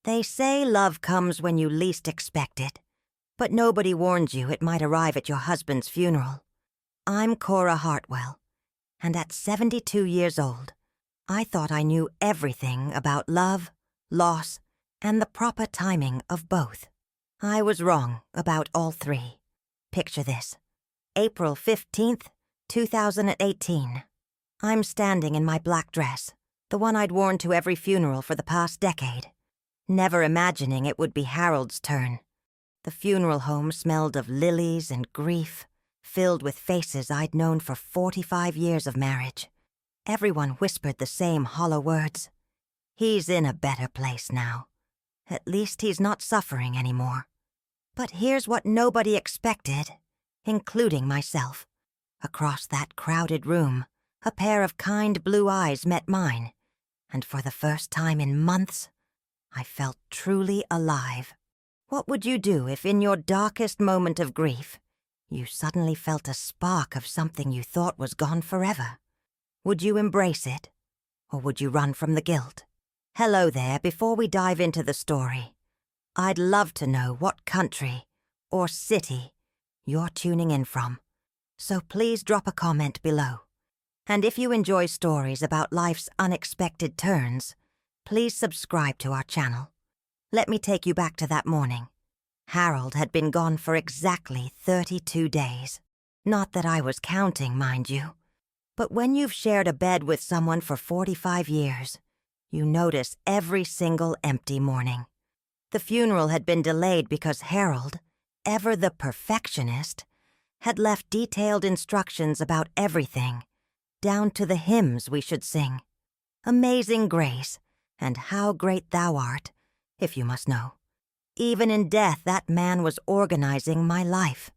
They say love comes when you least expect it, but nobody warns you it might arrive at your husband's funeral. I'm Cora Hartwell, and at 72 years old, I thought I knew everything about love, loss, and the proper timing of both. I was wrong about all three. Picture this. April 15th, 2018. I'm standing in my black dress, the one I'd worn to every funeral for the past decade, never imagining it would be Harold's turn. The funeral home smelled of lilies and grief, filled with faces I'd known for 45 years of marriage. Everyone whispered the same hollow words. He's in a better place now. At least he's not suffering anymore. But here's what nobody expected, including myself. Across that crowded room, a pair of kind blue eyes met mine, and for the first time in months, I felt truly alive. What would you do if in your darkest moment of grief, you suddenly felt a spark of something you thought was gone forever? Would you embrace it, or would you run from the guilt? Hello there, before we dive into the story, I'd love to know what country or city you're tuning in from, so please drop a comment below. And if you enjoy stories about life's unexpected turns, please subscribe to our channel. Let me take you back to that morning. Harold had been gone for exactly 32 days. Not that I was counting, mind you. But when you've shared a bed with someone for 45 years, you notice every single empty morning. The funeral had been delayed because Harold, ever the perfectionist, had left detailed instructions about everything, down to the hymns we should sing. Amazing Grace, and How Great Thou Art, if you must know. Even in death, that man was organizing my life.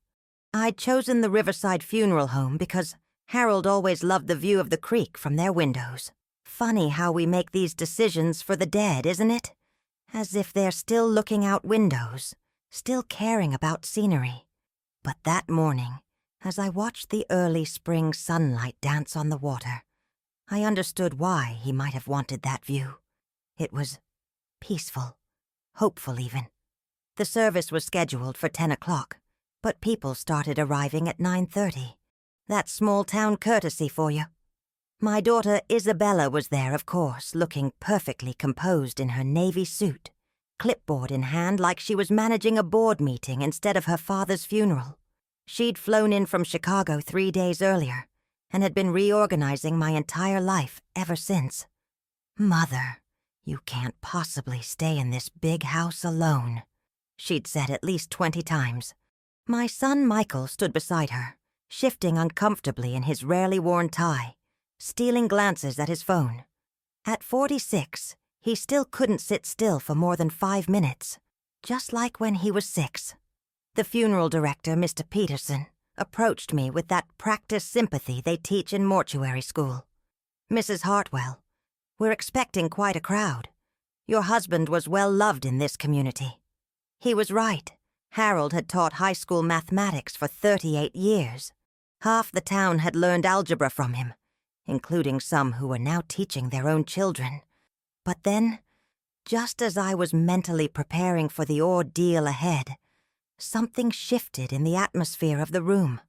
I'd chosen the Riverside Funeral Home because Harold always loved the view of the creek from their windows. Funny how we make these decisions for the dead, isn't it? As if they're still looking out windows, still caring about scenery. But that morning, as I watched the early spring sunlight dance on the water, I understood why he might have wanted that view. It was peaceful, hopeful even. The service was scheduled for 10 o'clock, but people started arriving at 9:30. That's small-town courtesy for you. My daughter Isabella was there, of course, looking perfectly composed in her navy suit, clipboard in hand like she was managing a board meeting instead of her father's funeral. She'd flown in from Chicago 3 days earlier and had been reorganizing my entire life ever since. "Mother, you can't possibly stay in this big house alone," she'd said at least 20 times. My son Michael stood beside her, shifting uncomfortably in his rarely worn tie, stealing glances at his phone. At 46, he still couldn't sit still for more than 5 minutes, just like when he was 6. The funeral director, Mr. Peterson, approached me with that practice sympathy they teach in mortuary school. "Mrs. Hartwell, we're expecting quite a crowd. Your husband was well loved in this community." He was right. Harold had taught high school mathematics for 38 years. Half the town had learned algebra from him, including some who were now teaching their own children. But then, just as I was mentally preparing for the ordeal ahead, something shifted in the atmosphere of the room.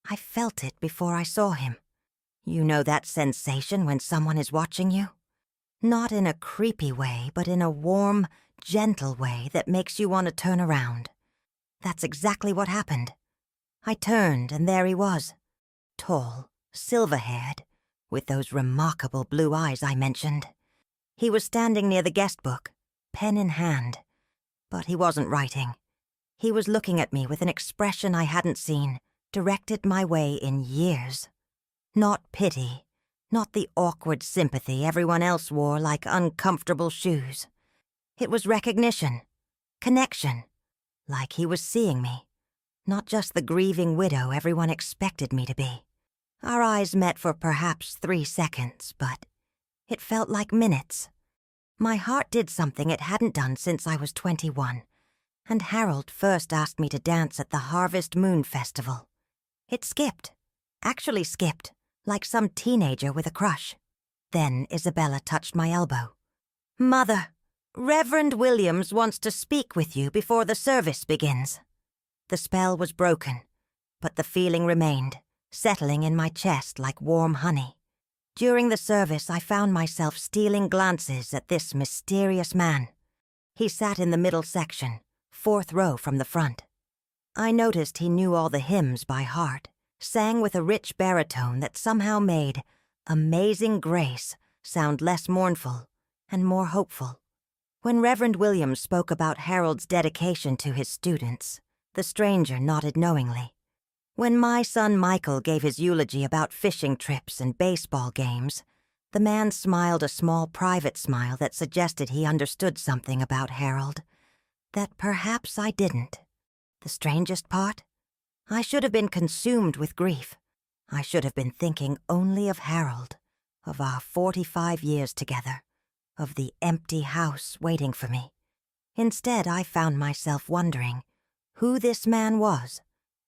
I felt it before I saw him. You know that sensation when someone is watching you? Not in a creepy way, but in a warm, gentle way that makes you want to turn around. That's exactly what happened. I turned, and there he was. Tall, silver-haired, with those remarkable blue eyes I mentioned. He was standing near the guest book, pen in hand. But he wasn't writing. He was looking at me with an expression I hadn't seen, directed my way in years. Not pity, not the awkward sympathy everyone else wore like uncomfortable shoes. It was recognition, connection, like he was seeing me, not just the grieving widow everyone expected me to be. Our eyes met for perhaps 3 seconds, but it felt like minutes. My heart did something it hadn't done since I was 21, and Harold first asked me to dance at the Harvest Moon Festival. It skipped, actually skipped, like some teenager with a crush. Then Isabella touched my elbow. "Mother," Reverend Williams wants to speak with you before the service begins." The spell was broken, but the feeling remained, settling in my chest like warm honey. During the service, I found myself stealing glances at this mysterious man. He sat in the middle section, 4th row from the front. I noticed he knew all the hymns by heart, sang with a rich baritone that somehow made "Amazing Grace" sound less mournful and more hopeful. When Reverend Williams spoke about Harold's dedication to his students, the stranger nodded knowingly. When my son Michael gave his eulogy about fishing trips and baseball games, the man smiled a small private smile that suggested he understood something about Harold that perhaps I didn't. The strangest part? I should have been consumed with grief. I should have been thinking only of Harold, of our 45 years together, of the empty house waiting for me. Instead, I found myself wondering who this man was,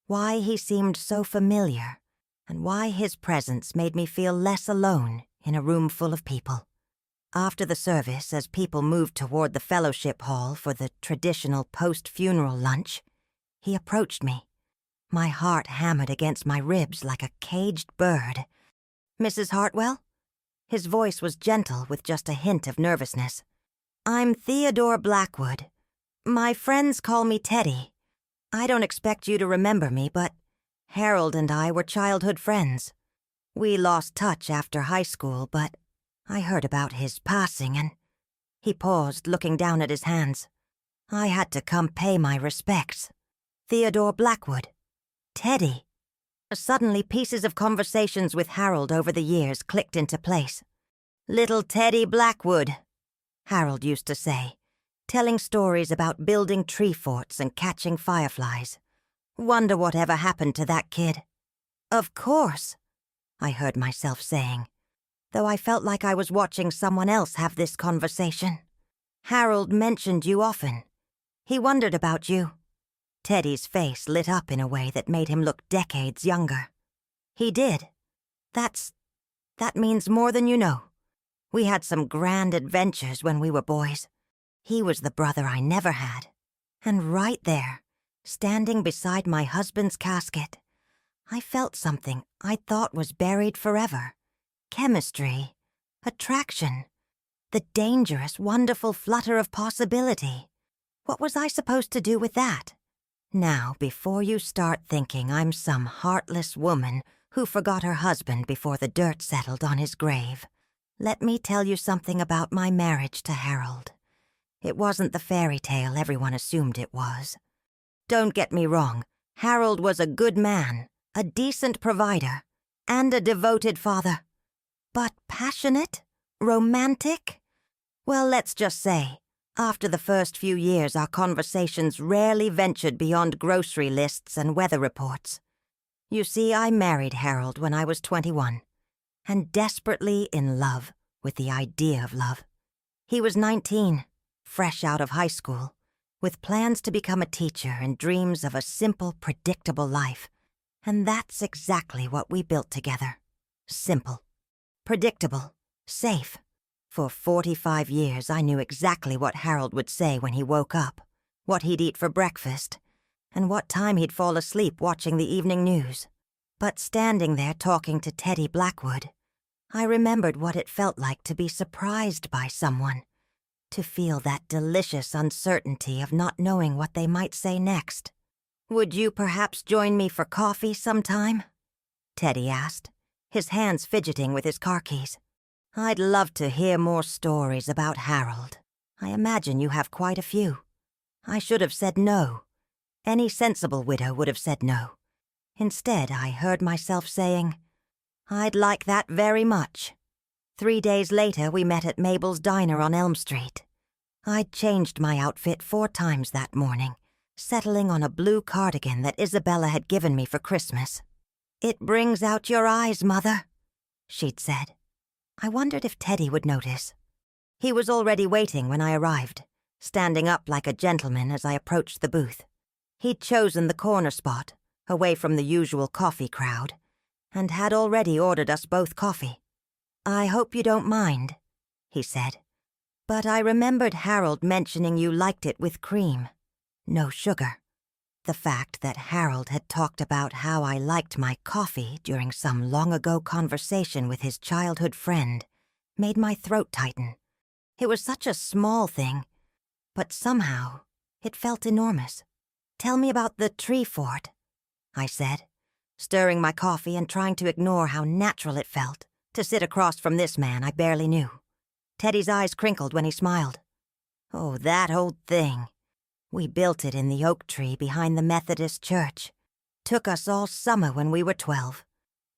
why he seemed so familiar, and why his presence made me feel less alone in a room full of people. After the service, as people moved toward the fellowship hall for the traditional post-funeral lunch, he approached me. My heart hammered against my ribs like a caged bird. "Mrs. Hartwell?" His voice was gentle with just a hint of nervousness. "I'm Theodore Blackwood. My friends call me Teddy. I don't expect you to remember me, but Harold and I were childhood friends. We lost touch after high school, but I heard about his passing and—" He paused, looking down at his hands. "I had to come pay my respects. Theodore Blackwood. Teddy." Suddenly, pieces of conversations with Harold over the years clicked into place. "Little Teddy Blackwood," Harold used to say, telling stories about building tree forts and catching fireflies. "Wonder whatever happened to that kid." "Of course," I heard myself saying, though I felt like I was watching someone else have this conversation. "Harold mentioned you often. He wondered about you." Teddy's face lit up in a way that made him look decades younger. "He did. That means more than you know. We had some grand adventures when we were boys. He was the brother I never had. And right there, standing beside my husband's casket, I felt something I thought was buried forever. Chemistry. Attraction. The dangerous, wonderful flutter of possibility. What was I supposed to do with that? Now, before you start thinking I'm some heartless woman who forgot her husband before the dirt settled on his grave, let me tell you something about my marriage to Harold. It wasn't the fairy tale everyone assumed it was. Don't get me wrong, Harold was a good man, a decent provider, and a devoted father. But passionate? Romantic? Well, let's just say, after the first few years, our conversations rarely ventured beyond grocery lists and weather reports. You see, I married Harold when I was 21, and desperately in love with the idea of love. He was 19, fresh out of high school, with plans to become a teacher and dreams of a simple, predictable life. And that's exactly what we built together. Simple. Predictable. Safe. For 45 years, I knew exactly what Harold would say when he woke up, what he'd eat for breakfast, and what time he'd fall asleep watching the evening news. But standing there talking to Teddy Blackwood, I remembered what it felt like to be surprised by someone, to feel that delicious uncertainty of not knowing what they might say next. "Would you perhaps join me for coffee sometime?" Teddy asked, his hands fidgeting with his car keys. "I'd love to hear more stories about Harold. I imagine you have quite a few." I should have said no. Any sensible widow would have said no. Instead, I heard myself saying, "I'd like that very much." 3 days later, we met at Mabel's Diner on Elm Street. I'd changed my outfit 4 times that morning, settling on a blue cardigan that Isabella had given me for Christmas. "It brings out your eyes, Mother," she'd said. I wondered if Teddy would notice. He was already waiting when I arrived, standing up like a gentleman as I approached the booth. He'd chosen the corner spot, away from the usual coffee crowd, and had already ordered us both coffee. "I hope you don't mind," he said. But I remembered Harold mentioning you liked it with cream, no sugar. The fact that Harold had talked about how I liked my coffee during some long-ago conversation with his childhood friend made my throat tighten. It was such a small thing, but somehow it felt enormous. "Tell me about the tree fort," I said, stirring my coffee and trying to ignore how natural it felt to sit across from this man I barely knew. Teddy's eyes crinkled when he smiled. "Oh, that old thing. We built it in the oak tree behind the Methodist church. Took us all summer when we were 12.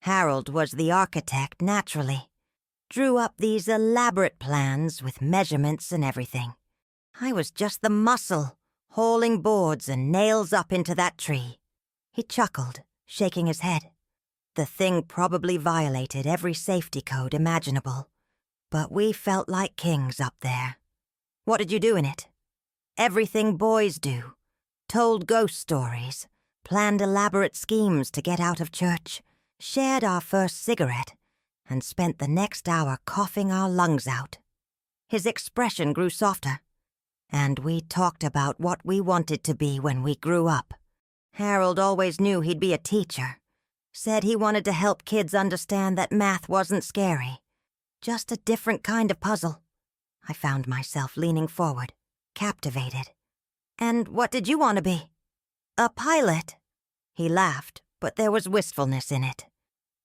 Harold was the architect, naturally. Drew up these elaborate plans with measurements and everything. I was just the muscle, hauling boards and nails up into that tree." He chuckled, shaking his head. The thing probably violated every safety code imaginable, but we felt like kings up there. "What did you do in it?" "Everything boys do. Told ghost stories, planned elaborate schemes to get out of church, shared our first cigarette, and spent the next hour coughing our lungs out." His expression grew softer. "And we talked about what we wanted to be when we grew up. Harold always knew he'd be a teacher. Said he wanted to help kids understand that math wasn't scary. Just a different kind of puzzle." I found myself leaning forward, captivated. "And what did you want to be?" "A pilot." He laughed, but there was wistfulness in it.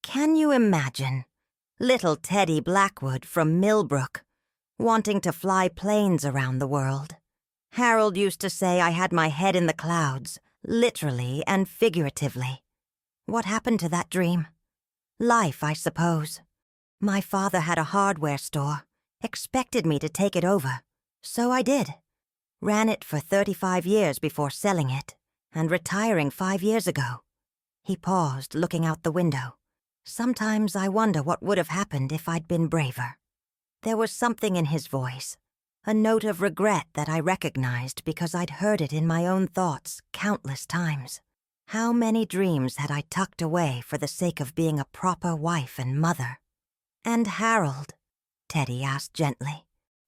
"Can you imagine? Little Teddy Blackwood from Millbrook, wanting to fly planes around the world. Harold used to say I had my head in the clouds, literally and figuratively. What happened to that dream? Life, I suppose. My father had a hardware store, expected me to take it over, so I did. Ran it for 35 years before selling it, and retiring 5 years ago." He paused, looking out the window. Sometimes I wonder what would have happened if I'd been braver. There was something in his voice, a note of regret that I recognized because I'd heard it in my own thoughts countless times. How many dreams had I tucked away for the sake of being a proper wife and mother? "And Harold?" Teddy asked gently.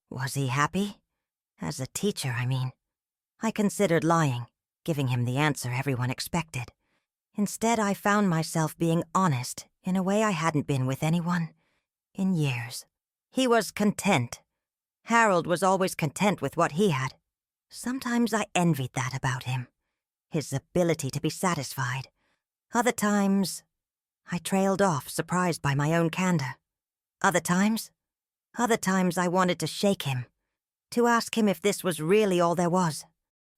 "Was he happy? As a teacher, I mean." I considered lying, giving him the answer everyone expected. Instead, I found myself being honest in a way I hadn't been with anyone in years. "He was content. Harold was always content with what he had. Sometimes I envied that about him, his ability to be satisfied. Other times, I trailed off, surprised by my own candor. Other times I wanted to shake him, to ask him if this was really all there was.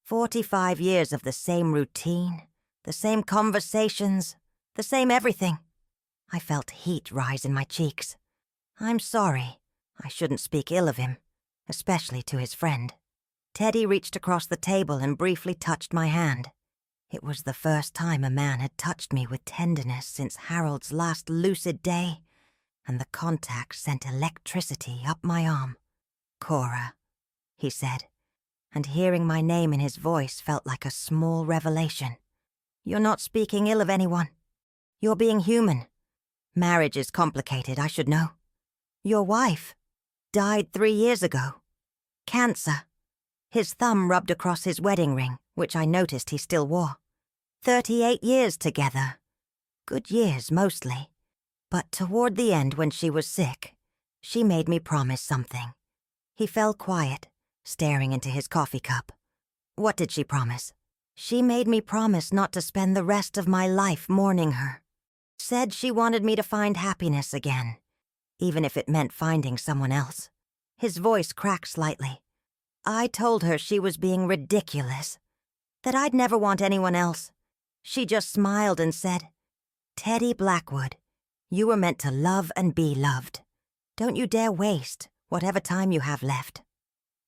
45 years of the same routine, the same conversations, the same everything. I felt heat rise in my cheeks. I'm sorry. I shouldn't speak ill of him, especially to his friend. Teddy reached across the table and briefly touched my hand. It was the first time a man had touched me with tenderness since Harold's last lucid day, and the contact sent electricity up my arm. "Cora," he said, and hearing my name in his voice felt like a small revelation. "You're not speaking ill of anyone. You're being human. Marriage is complicated, I should know. Your wife died 3 years ago. Cancer." His thumb rubbed across his wedding ring, which I noticed he still wore. 38 years together. Good years, mostly. But toward the end, when she was sick, she made me promise something. He fell quiet, staring into his coffee cup. "What did she promise?" "She made me promise not to spend the rest of my life mourning her. Said she wanted me to find happiness again, even if it meant finding someone else." His voice cracked slightly. "I told her she was being ridiculous, that I'd never want anyone else. She just smiled and said, 'Teddy Blackwood, you were meant to love and be loved. Don't you dare waste whatever time you have left.'"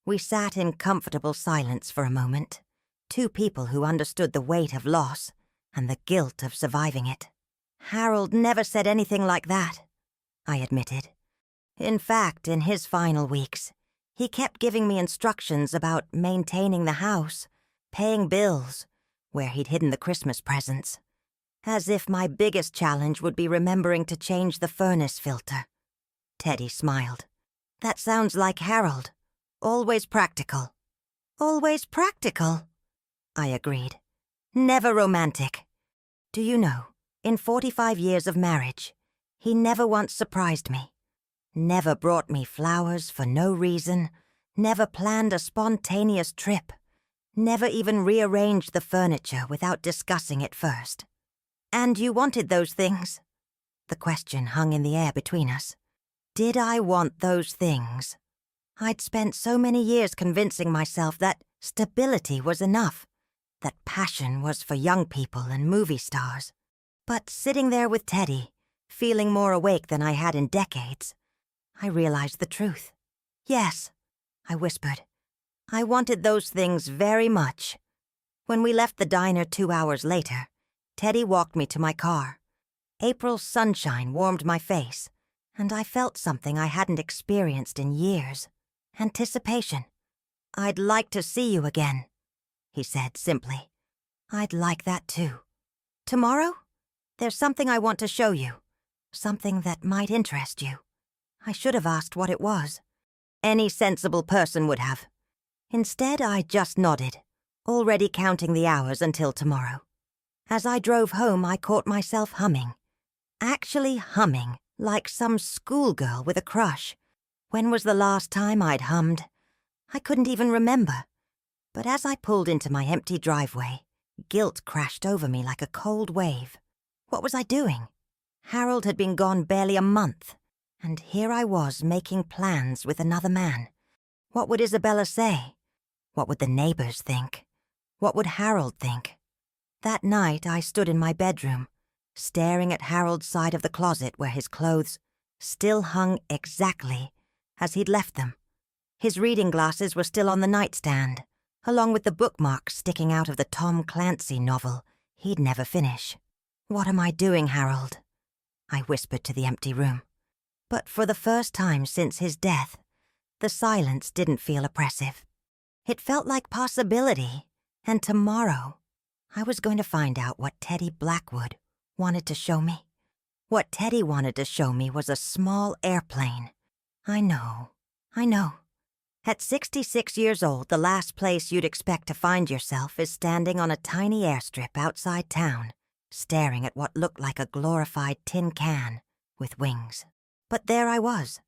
We sat in comfortable silence for a moment, two people who understood the weight of loss and the guilt of surviving it. "Harold never said anything like that," I admitted. "In fact, in his final weeks, he kept giving me instructions about maintaining the house, paying bills, where he'd hidden the Christmas presents, as if my biggest challenge would be remembering to change the furnace filter." Teddy smiled. "That sounds like Harold. Always practical. Always practical, I agreed. Never romantic. Do you know, in 45 years of marriage, he never once surprised me. Never brought me flowers for no reason. Never planned a spontaneous trip. Never even rearranged the furniture without discussing it first. And you wanted those things? The question hung in the air between us. Did I want those things? I'd spent so many years convincing myself that stability was enough, that passion was for young people and movie stars. But sitting there with Teddy, feeling more awake than I had in decades, I realized the truth. Yes, I whispered. I wanted those things very much. When we left the diner 2 hours later, Teddy walked me to my car. April's sunshine warmed my face, and I felt something I hadn't experienced in years. Anticipation. I'd like to see you again, he said simply. I'd like that too. Tomorrow? There's something I want to show you. Something that might interest you. I should have asked what it was. Any sensible person would have. Instead, I just nodded, already counting the hours until tomorrow. As I drove home, I caught myself humming. Actually humming, like some schoolgirl with a crush. When was the last time I'd hummed? I couldn't even remember. But as I pulled into my empty driveway, guilt crashed over me like a cold wave. What was I doing? Harold had been gone barely a month, and here I was making plans with another man. What would Isabella say? What would the neighbors think? What would Harold think? That night I stood in my bedroom, staring at Harold's side of the closet where his clothes still hung exactly as he'd left them. His reading glasses were still on the nightstand, along with the bookmarks sticking out of the Tom Clancy novel he'd never finish. What am I doing, Harold? I whispered to the empty room. But for the first time since his death, the silence didn't feel oppressive. It felt like possibility, and tomorrow I was going to find out what Teddy Blackwood wanted to show me. What Teddy wanted to show me was a small airplane. I know. At 66 years old, the last place you'd expect to find yourself is standing on a tiny airstrip outside town, staring at what looked like a glorified tin can with wings. But there I was,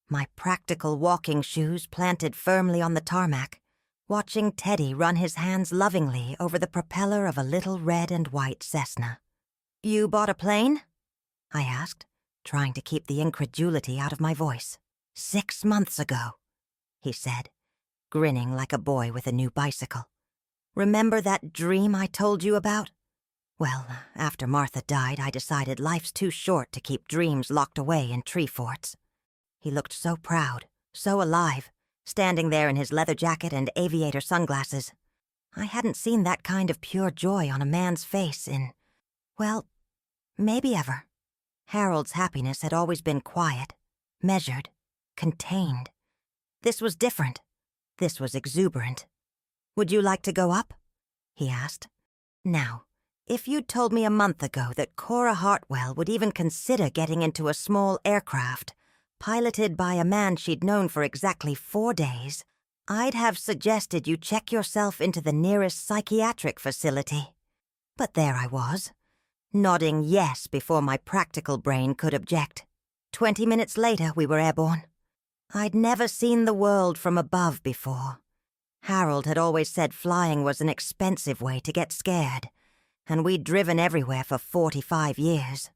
my practical walking shoes planted firmly on the tarmac, watching Teddy run his hands lovingly over the propeller of a little red and white Cessna. You bought a plane? I asked, trying to keep the incredulity out of my voice. 6 months ago, he said, grinning like a boy with a new bicycle. Remember that dream I told you about? Well, after Martha died, I decided life's too short to keep dreams locked away in tree forts. He looked so proud, so alive, standing there in his leather jacket and aviator sunglasses. I hadn't seen that kind of pure joy on a man's face in, well, maybe ever. Harold's happiness had always been quiet, measured, contained. This was different. This was exuberant. Would you like to go up? He asked. Now, if you'd told me a month ago that Cora Hartwell would even consider getting into a small aircraft, piloted by a man she'd known for exactly 4 days, I'd have suggested you check yourself into the nearest psychiatric facility. But there I was, nodding yes before my practical brain could object. 20 minutes later, we were airborne. I'd never seen the world from above before. Harold had always said flying was an expensive way to get scared, and we'd driven everywhere for 45 years.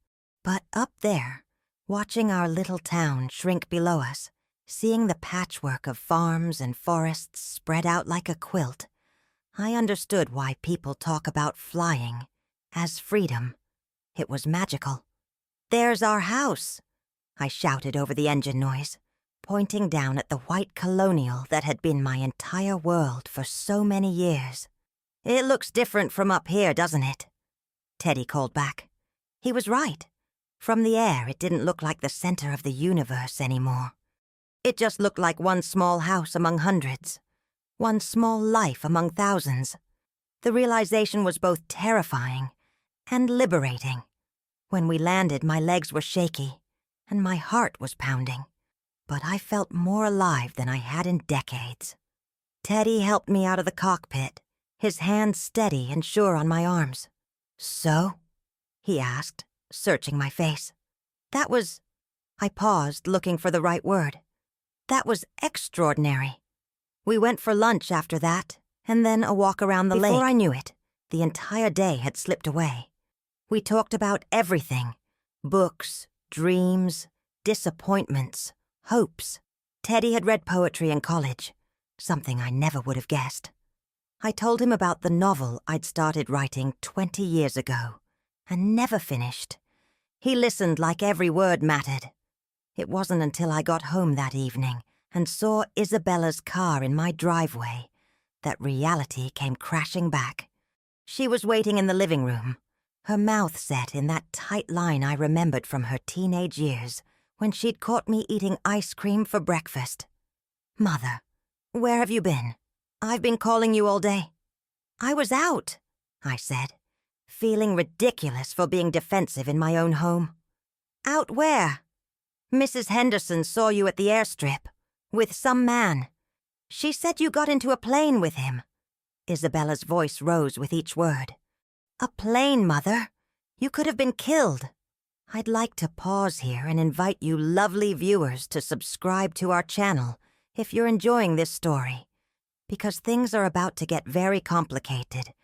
But up there, watching our little town shrink below us, seeing the patchwork of farms and forests spread out like a quilt, I understood why people talk about flying as freedom. It was magical. There's our house, I shouted over the engine noise, pointing down at the white colonial that had been my entire world for so many years. It looks different from up here, doesn't it? Teddy called back. He was right. From the air, it didn't look like the center of the universe anymore. It just looked like one small house among hundreds, one small life among thousands. The realization was both terrifying and liberating. When we landed, my legs were shaky, and my heart was pounding. but I felt more alive than I had in decades. Teddy helped me out of the cockpit, his hand steady and sure on my arms. "So?" he asked, searching my face. "That was—" I paused, looking for the right word. "That was extraordinary. We went for lunch after that, and then a walk around the lake. Before I knew it, the entire day had slipped away. We talked about everything: books, dreams, disappointments, hopes. Teddy had read poetry in college, something I never would have guessed. I told him about the novel I'd started writing 20 years ago, and never finished. He listened like every word mattered. It wasn't until I got home that evening and saw Isabella's car in my driveway that reality came crashing back. She was waiting in the living room, her mouth set in that tight line I remembered from her teenage years when she'd caught me eating ice cream for breakfast. "Mother, where have you been? I've been calling you all day." "I was out," I said, feeling ridiculous for being defensive in my own home. "Out where?" "Mrs. Henderson saw you at the airstrip, with some man. She said you got into a plane with him." Isabella's voice rose with each word. "A plane, Mother? You could have been killed." I'd like to pause here and invite you lovely viewers to subscribe to our channel if you're enjoying this story, because things are about to get very complicated,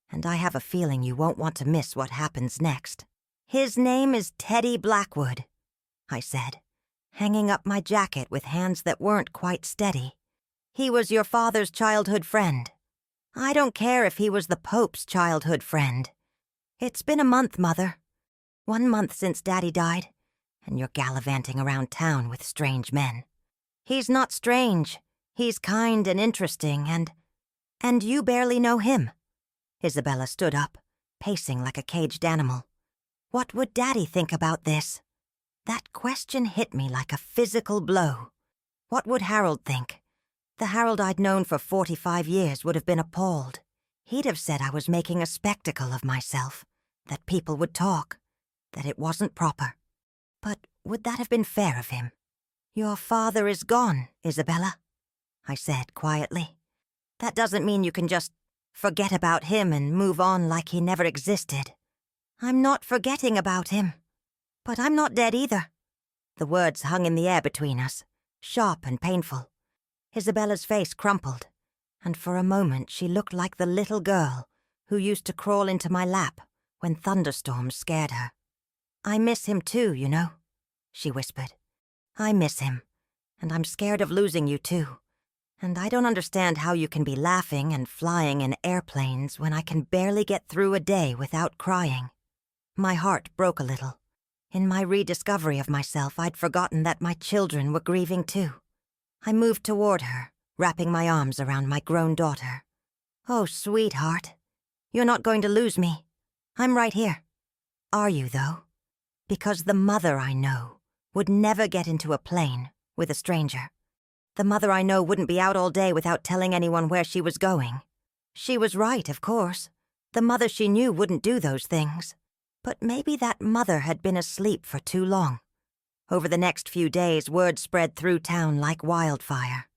and I have a feeling you won't want to miss what happens next. "His name is Teddy Blackwood," I said, hanging up my jacket with hands that weren't quite steady. "He was your father's childhood friend. I don't care if he was the Pope's childhood friend. It's been a month, Mother. 1 month since Daddy died, and you're gallivanting around town with strange men. He's not strange. He's kind and interesting, and you barely know him." Isabella stood up, pacing like a caged animal. "What would Daddy think about this?" That question hit me like a physical blow. What would Harold think? The Harold I'd known for 45 years would have been appalled. He'd have said I was making a spectacle of myself, that people would talk, that it wasn't proper. But would that have been fair of him? "Your father is gone, Isabella," I said quietly. "That doesn't mean you can just forget about him and move on like he never existed." "I'm not forgetting about him. But I'm not dead either." The words hung in the air between us, sharp and painful. Isabella's face crumpled, and for a moment she looked like the little girl who used to crawl into my lap when thunderstorms scared her. "I miss him too, you know," she whispered. "I miss him, and I'm scared of losing you too. And I don't understand how you can be laughing and flying in airplanes when I can barely get through a day without crying." My heart broke a little. In my rediscovery of myself, I'd forgotten that my children were grieving too. I moved toward her, wrapping my arms around my grown daughter. "Oh, sweetheart, you're not going to lose me. I'm right here." "Are you, though?" Because the mother I know would never get into a plane with a stranger. The mother I know wouldn't be out all day without telling anyone where she was going. She was right, of course. The mother she knew wouldn't do those things. But maybe that mother had been asleep for too long. Over the next few days, word spread through town like wildfire.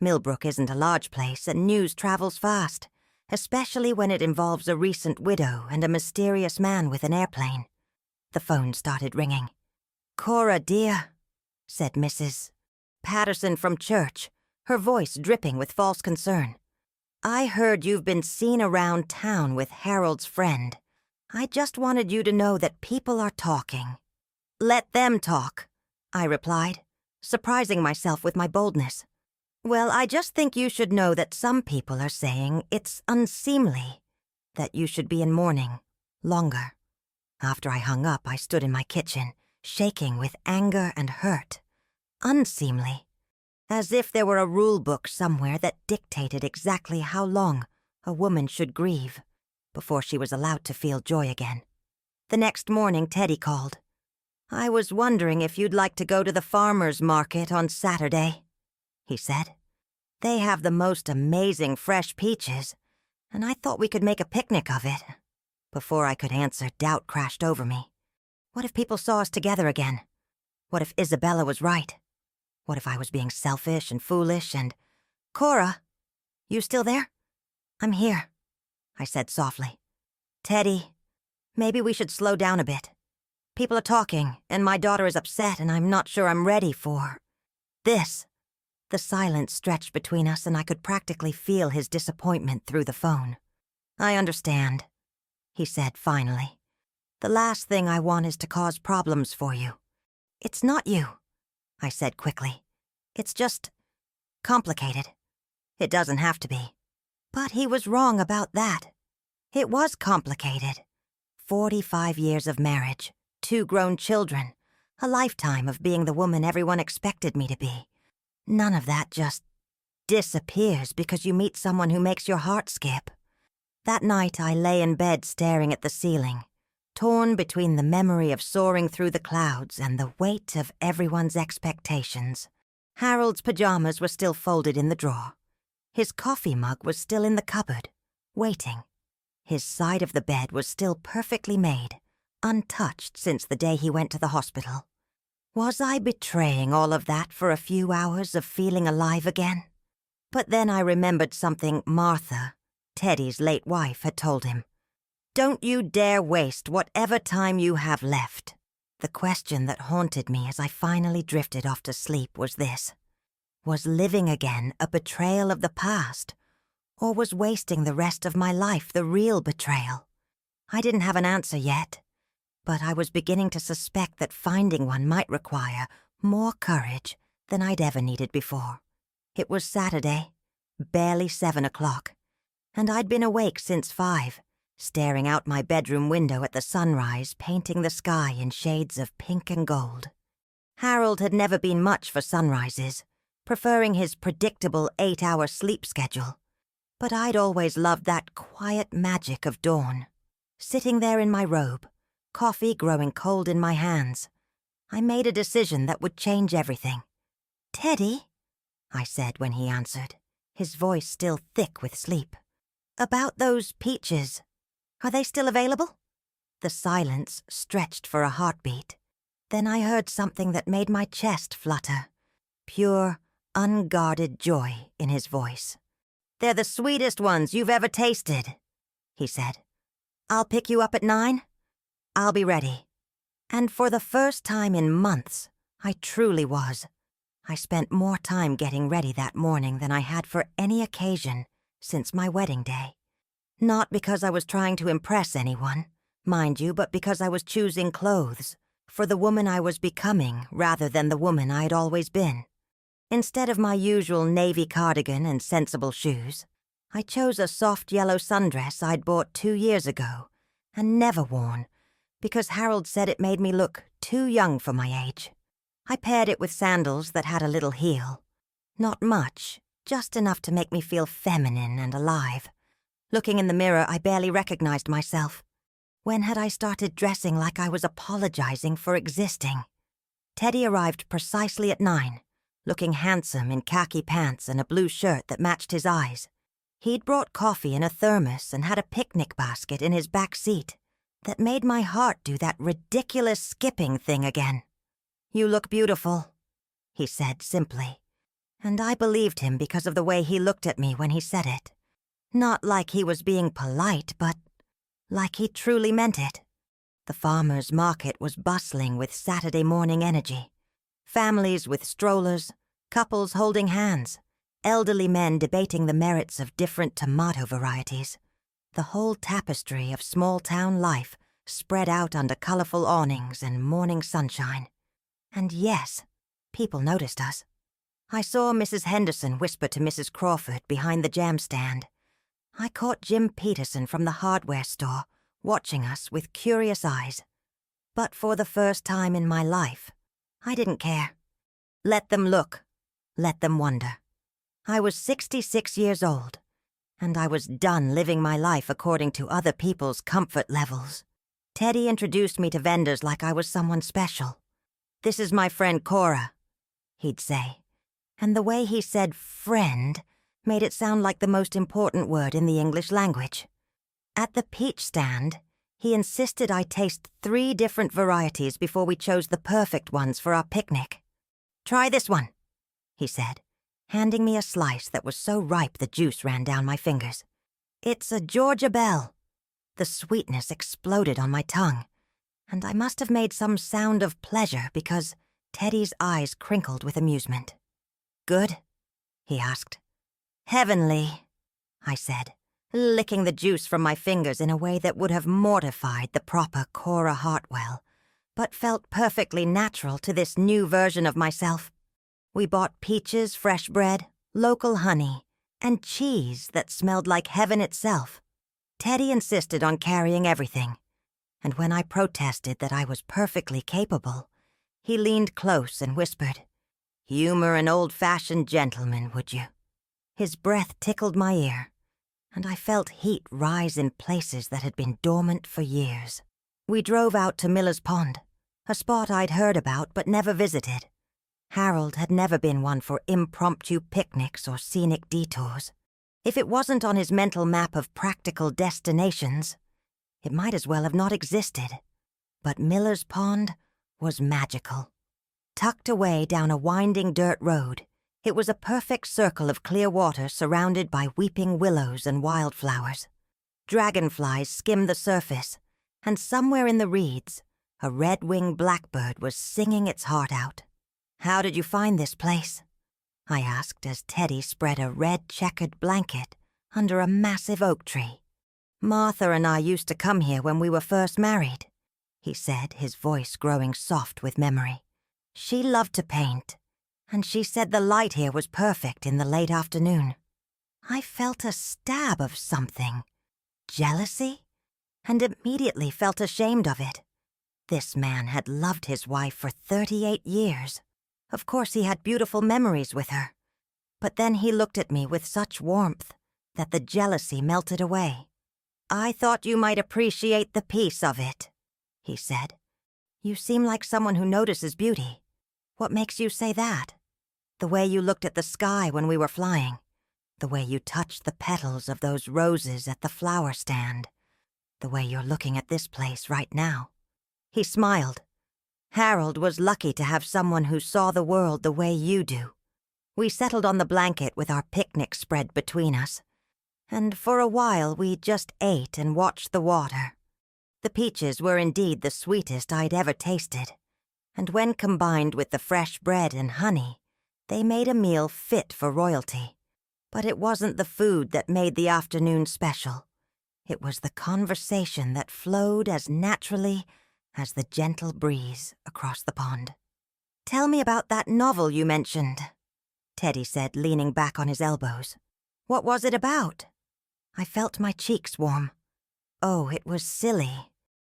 Millbrook isn't a large place, and news travels fast, especially when it involves a recent widow and a mysterious man with an airplane. The phone started ringing. "Cora, dear," said Mrs. Patterson from church, her voice dripping with false concern. "I heard you've been seen around town with Harold's friend. I just wanted you to know that people are talking." "Let them talk," I replied, surprising myself with my boldness. "Well, I just think you should know that some people are saying it's unseemly, that you should be in mourning longer." After I hung up, I stood in my kitchen, shaking with anger and hurt. Unseemly. As if there were a rule book somewhere that dictated exactly how long a woman should grieve before she was allowed to feel joy again. The next morning, Teddy called. "I was wondering if you'd like to go to the farmer's market on Saturday," he said. "They have the most amazing fresh peaches, and I thought we could make a picnic of it." Before I could answer, doubt crashed over me. What if people saw us together again? What if Isabella was right? What if I was being selfish and foolish and... Cora, you still there? I'm here, I said softly. Teddy, maybe we should slow down a bit. People are talking, and my daughter is upset, and I'm not sure I'm ready for... this. The silence stretched between us, and I could practically feel his disappointment through the phone. I understand, he said finally. The last thing I want is to cause problems for you. It's not you, I said quickly. It's just... complicated. It doesn't have to be. But he was wrong about that. It was complicated. 45 years of marriage, 2 grown children, a lifetime of being the woman everyone expected me to be. None of that just disappears because you meet someone who makes your heart skip. That night I lay in bed staring at the ceiling, torn between the memory of soaring through the clouds and the weight of everyone's expectations. Harold's pajamas were still folded in the drawer. His coffee mug was still in the cupboard, waiting. His side of the bed was still perfectly made, untouched since the day he went to the hospital. Was I betraying all of that for a few hours of feeling alive again? But then I remembered something Martha, Teddy's late wife, had told him. Don't you dare waste whatever time you have left. The question that haunted me as I finally drifted off to sleep was this. Was living again a betrayal of the past? Or was wasting the rest of my life the real betrayal? I didn't have an answer yet, but I was beginning to suspect that finding one might require more courage than I'd ever needed before. It was Saturday, barely 7 o'clock, and I'd been awake since 5, staring out my bedroom window at the sunrise, painting the sky in shades of pink and gold. Harold had never been much for sunrises, preferring his predictable 8-hour sleep schedule. But I'd always loved that quiet magic of dawn. Sitting there in my robe, coffee growing cold in my hands, I made a decision that would change everything. "Teddy," I said when he answered, his voice still thick with sleep. "About those peaches. Are they still available?" The silence stretched for a heartbeat. Then I heard something that made my chest flutter. Pure, unguarded joy in his voice. "They're the sweetest ones you've ever tasted," he said. "I'll pick you up at 9. I'll be ready." And for the first time in months, I truly was. I spent more time getting ready that morning than I had for any occasion since my wedding day. Not because I was trying to impress anyone, mind you, but because I was choosing clothes for the woman I was becoming rather than the woman I had always been. Instead of my usual navy cardigan and sensible shoes, I chose a soft yellow sundress I'd bought 2 years ago and never worn because Harold said it made me look too young for my age. I paired it with sandals that had a little heel. Not much, just enough to make me feel feminine and alive. Looking in the mirror, I barely recognized myself. When had I started dressing like I was apologizing for existing? Teddy arrived precisely at 9. Looking handsome in khaki pants and a blue shirt that matched his eyes. He'd brought coffee in a thermos and had a picnic basket in his back seat that made my heart do that ridiculous skipping thing again. "You look beautiful," he said simply, and I believed him because of the way he looked at me when he said it. Not like he was being polite, but like he truly meant it. The farmer's market was bustling with Saturday morning energy. Families with strollers, couples holding hands, elderly men debating the merits of different tomato varieties. The whole tapestry of small-town life spread out under colorful awnings and morning sunshine. And yes, people noticed us. I saw Mrs. Henderson whisper to Mrs. Crawford behind the jam stand. I caught Jim Peterson from the hardware store watching us with curious eyes. But for the first time in my life, I didn't care. Let them look. Let them wonder. I was 66 years old, and I was done living my life according to other people's comfort levels. Teddy introduced me to vendors like I was someone special. "This is my friend Cora," he'd say. And the way he said friend made it sound like the most important word in the English language. At the peach stand, he insisted I taste 3 different varieties before we chose the perfect ones for our picnic. "Try this one," he said, handing me a slice that was so ripe the juice ran down my fingers. "It's a Georgia Belle." The sweetness exploded on my tongue, and I must have made some sound of pleasure because Teddy's eyes crinkled with amusement. "Good?" he asked. "Heavenly," I said, licking the juice from my fingers in a way that would have mortified the proper Cora Hartwell, but felt perfectly natural to this new version of myself. We bought peaches, fresh bread, local honey, and cheese that smelled like heaven itself. Teddy insisted on carrying everything, and when I protested that I was perfectly capable, he leaned close and whispered, "Humor an old-fashioned gentleman, would you?" His breath tickled my ear, and I felt heat rise in places that had been dormant for years. We drove out to Miller's Pond, a spot I'd heard about but never visited. Harold had never been one for impromptu picnics or scenic detours. If it wasn't on his mental map of practical destinations, it might as well have not existed. But Miller's Pond was magical. Tucked away down a winding dirt road, it was a perfect circle of clear water surrounded by weeping willows and wildflowers. Dragonflies skimmed the surface, and somewhere in the reeds, a red-winged blackbird was singing its heart out. "How did you find this place?" I asked as Teddy spread a red-checkered blanket under a massive oak tree. "Martha and I used to come here when we were first married," he said, his voice growing soft with memory. "She loved to paint, and she said the light here was perfect in the late afternoon." I felt a stab of something. Jealousy? And immediately felt ashamed of it. This man had loved his wife for 38 years. Of course he had beautiful memories with her. But then he looked at me with such warmth that the jealousy melted away. "I thought you might appreciate the peace of it," he said. "You seem like someone who notices beauty. What makes you say that? The way you looked at the sky when we were flying. The way you touched the petals of those roses at the flower stand. The way you're looking at this place right now." He smiled. "Harold was lucky to have someone who saw the world the way you do." We settled on the blanket with our picnic spread between us, and for a while we just ate and watched the water. The peaches were indeed the sweetest I'd ever tasted, and when combined with the fresh bread and honey, they made a meal fit for royalty. But it wasn't the food that made the afternoon special. It was the conversation that flowed as naturally as the gentle breeze across the pond. "Tell me about that novel you mentioned," Teddy said, leaning back on his elbows. "What was it about?" I felt my cheeks warm. Oh, it was silly.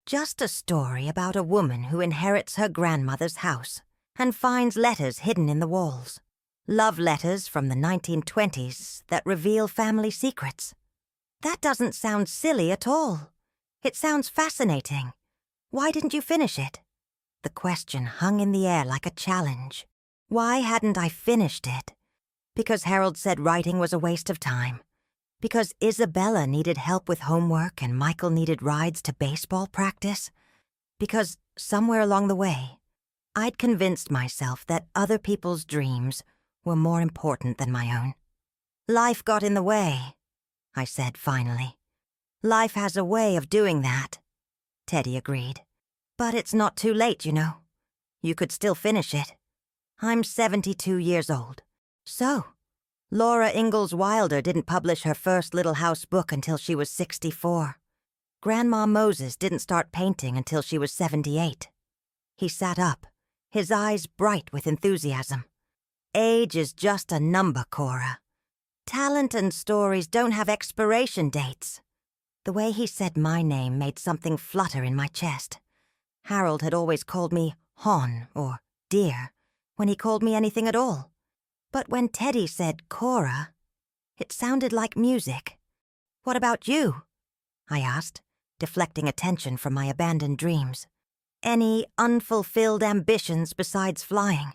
Just a story about a woman who inherits her grandmother's house and finds letters hidden in the walls. Love letters from the 1920s that reveal family secrets. That doesn't sound silly at all. It sounds fascinating. Why didn't you finish it? The question hung in the air like a challenge. Why hadn't I finished it? Because Harold said writing was a waste of time. Because Isabella needed help with homework and Michael needed rides to baseball practice. Because somewhere along the way, I'd convinced myself that other people's dreams were more important than my own. "Life got in the way," I said finally. "Life has a way of doing that," Teddy agreed. "But it's not too late, you know. You could still finish it. I'm 72 years old. So, Laura Ingalls Wilder didn't publish her first Little House book until she was 64. Grandma Moses didn't start painting until she was 78. He sat up, his eyes bright with enthusiasm. "Age is just a number, Cora. Talent and stories don't have expiration dates." The way he said my name made something flutter in my chest. Harold had always called me Hon or Dear when he called me anything at all. But when Teddy said Cora, it sounded like music. "What about you?" I asked, deflecting attention from my abandoned dreams. "Any unfulfilled ambitions besides flying?"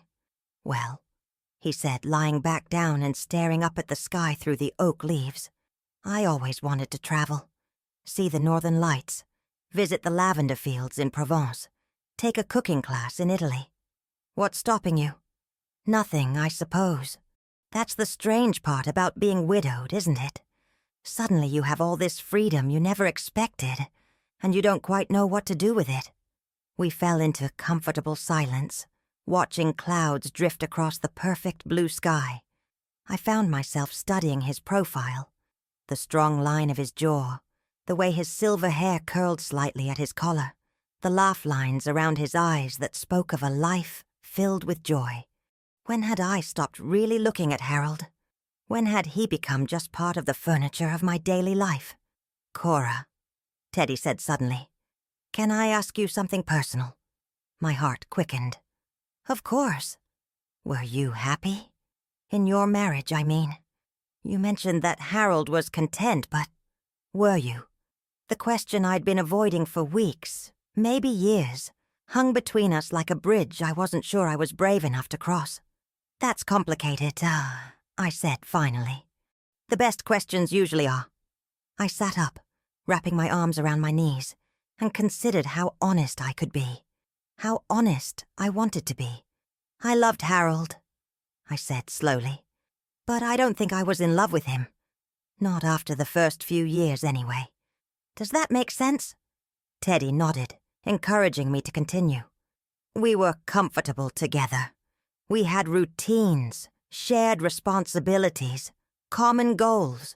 "Well," he said, lying back down and staring up at the sky through the oak leaves, "I always wanted to travel. See the northern lights, visit the lavender fields in Provence, take a cooking class in Italy." "What's stopping you?" Nothing, I suppose. That's the strange part about being widowed, isn't it? Suddenly you have all this freedom you never expected, and you don't quite know what to do with it. We fell into comfortable silence, watching clouds drift across the perfect blue sky. I found myself studying his profile, the strong line of his jaw, the way his silver hair curled slightly at his collar, the laugh lines around his eyes that spoke of a life filled with joy. When had I stopped really looking at Harold? When had he become just part of the furniture of my daily life? "Cora," Teddy said suddenly, "can I ask you something personal?" My heart quickened. "Of course." "Were you happy? In your marriage, I mean. You mentioned that Harold was content, but were you?" The question I'd been avoiding for weeks, maybe years, hung between us like a bridge I wasn't sure I was brave enough to cross. "That's complicated, I said finally. "The best questions usually are." I sat up, wrapping my arms around my knees, and considered how honest I could be. How honest I wanted to be. "I loved Harold," I said slowly. "But I don't think I was in love with him. Not after the first few years, anyway. Does that make sense?" Teddy nodded, encouraging me to continue. "We were comfortable together. We had routines, shared responsibilities, common goals.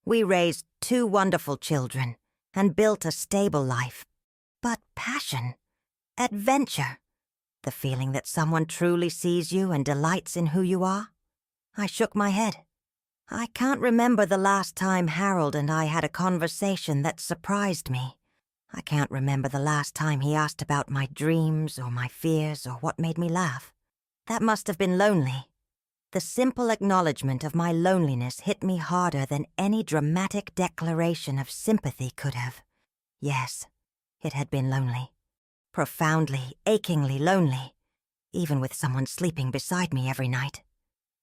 We raised 2 wonderful children and built a stable life. But passion, adventure, the feeling that someone truly sees you and delights in who you are?" I shook my head. "I can't remember the last time Harold and I had a conversation that surprised me. I can't remember the last time he asked about my dreams or my fears or what made me laugh. That must have been lonely. The simple acknowledgement of my loneliness hit me harder than any dramatic declaration of sympathy could have. Yes, it had been lonely. Profoundly, achingly lonely, even with someone sleeping beside me every night.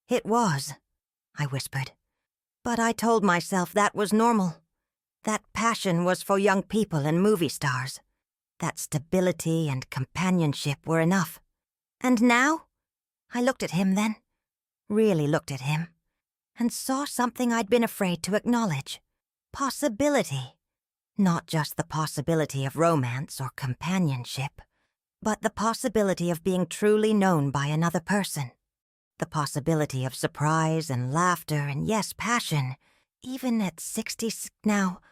"It was," I whispered. "But I told myself that was normal. That passion was for young people and movie stars. That stability and companionship were enough. And now?" I looked at him then, really looked at him, and saw something I'd been afraid to acknowledge. Possibility. Not just the possibility of romance or companionship, but the possibility of being truly known by another person. The possibility of surprise and laughter and, yes, passion, even at 60. "Now,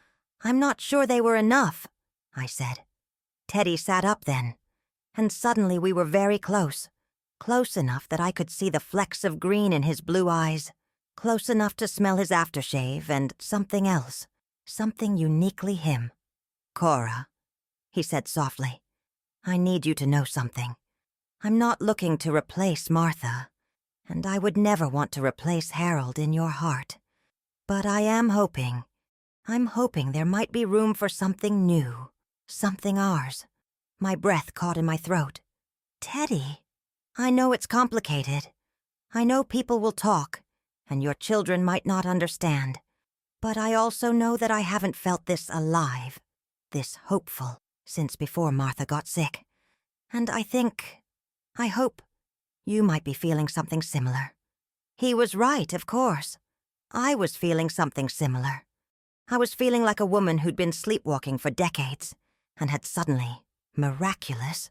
I'm not sure they were enough," I said. Teddy sat up then, and suddenly we were very close. Close enough that I could see the flecks of green in his blue eyes, close enough to smell his aftershave and something else, something uniquely him. "Cora," he said softly, "I need you to know something. I'm not looking to replace Martha, and I would never want to replace Harold in your heart. But I'm hoping there might be room for something new, something ours." My breath caught in my throat. "Teddy, I know it's complicated. I know people will talk, and your children might not understand. But I also know that I haven't felt this alive, this hopeful, since before Martha got sick. And I hope, you might be feeling something similar." He was right, of course. I was feeling something similar. I was feeling like a woman who'd been sleepwalking for decades, and had suddenly, miraculous,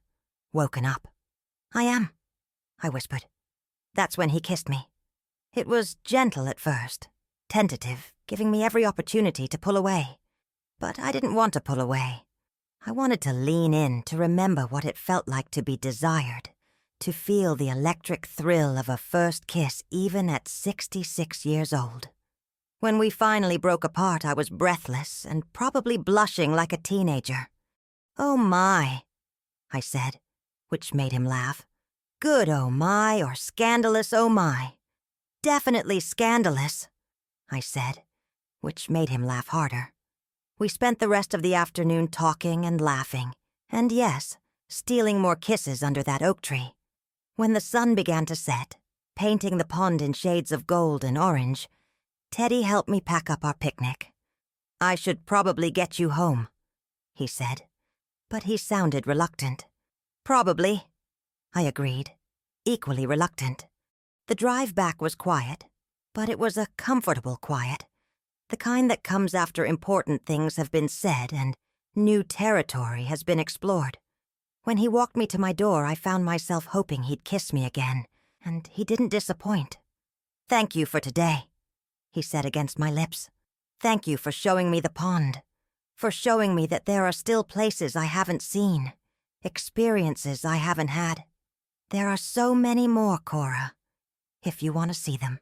woken up. "I am," I whispered. That's when he kissed me. It was gentle at first, tentative, giving me every opportunity to pull away. But I didn't want to pull away. I wanted to lean in to remember what it felt like to be desired, to feel the electric thrill of a first kiss even at 66 years old. When we finally broke apart, I was breathless and probably blushing like a teenager. "Oh my," I said, which made him laugh. "Good oh my or scandalous oh my." "Definitely scandalous," I said, which made him laugh harder. We spent the rest of the afternoon talking and laughing, and yes, stealing more kisses under that oak tree. When the sun began to set, painting the pond in shades of gold and orange, Teddy helped me pack up our picnic. "I should probably get you home," he said, but he sounded reluctant. "Probably," I agreed, equally reluctant. The drive back was quiet, but it was a comfortable quiet, the kind that comes after important things have been said and new territory has been explored. When he walked me to my door, I found myself hoping he'd kiss me again, and he didn't disappoint. "Thank you for today," he said against my lips. "Thank you for showing me the pond, for showing me that there are still places I haven't seen, experiences I haven't had. There are so many more, Cora, if you want to see them."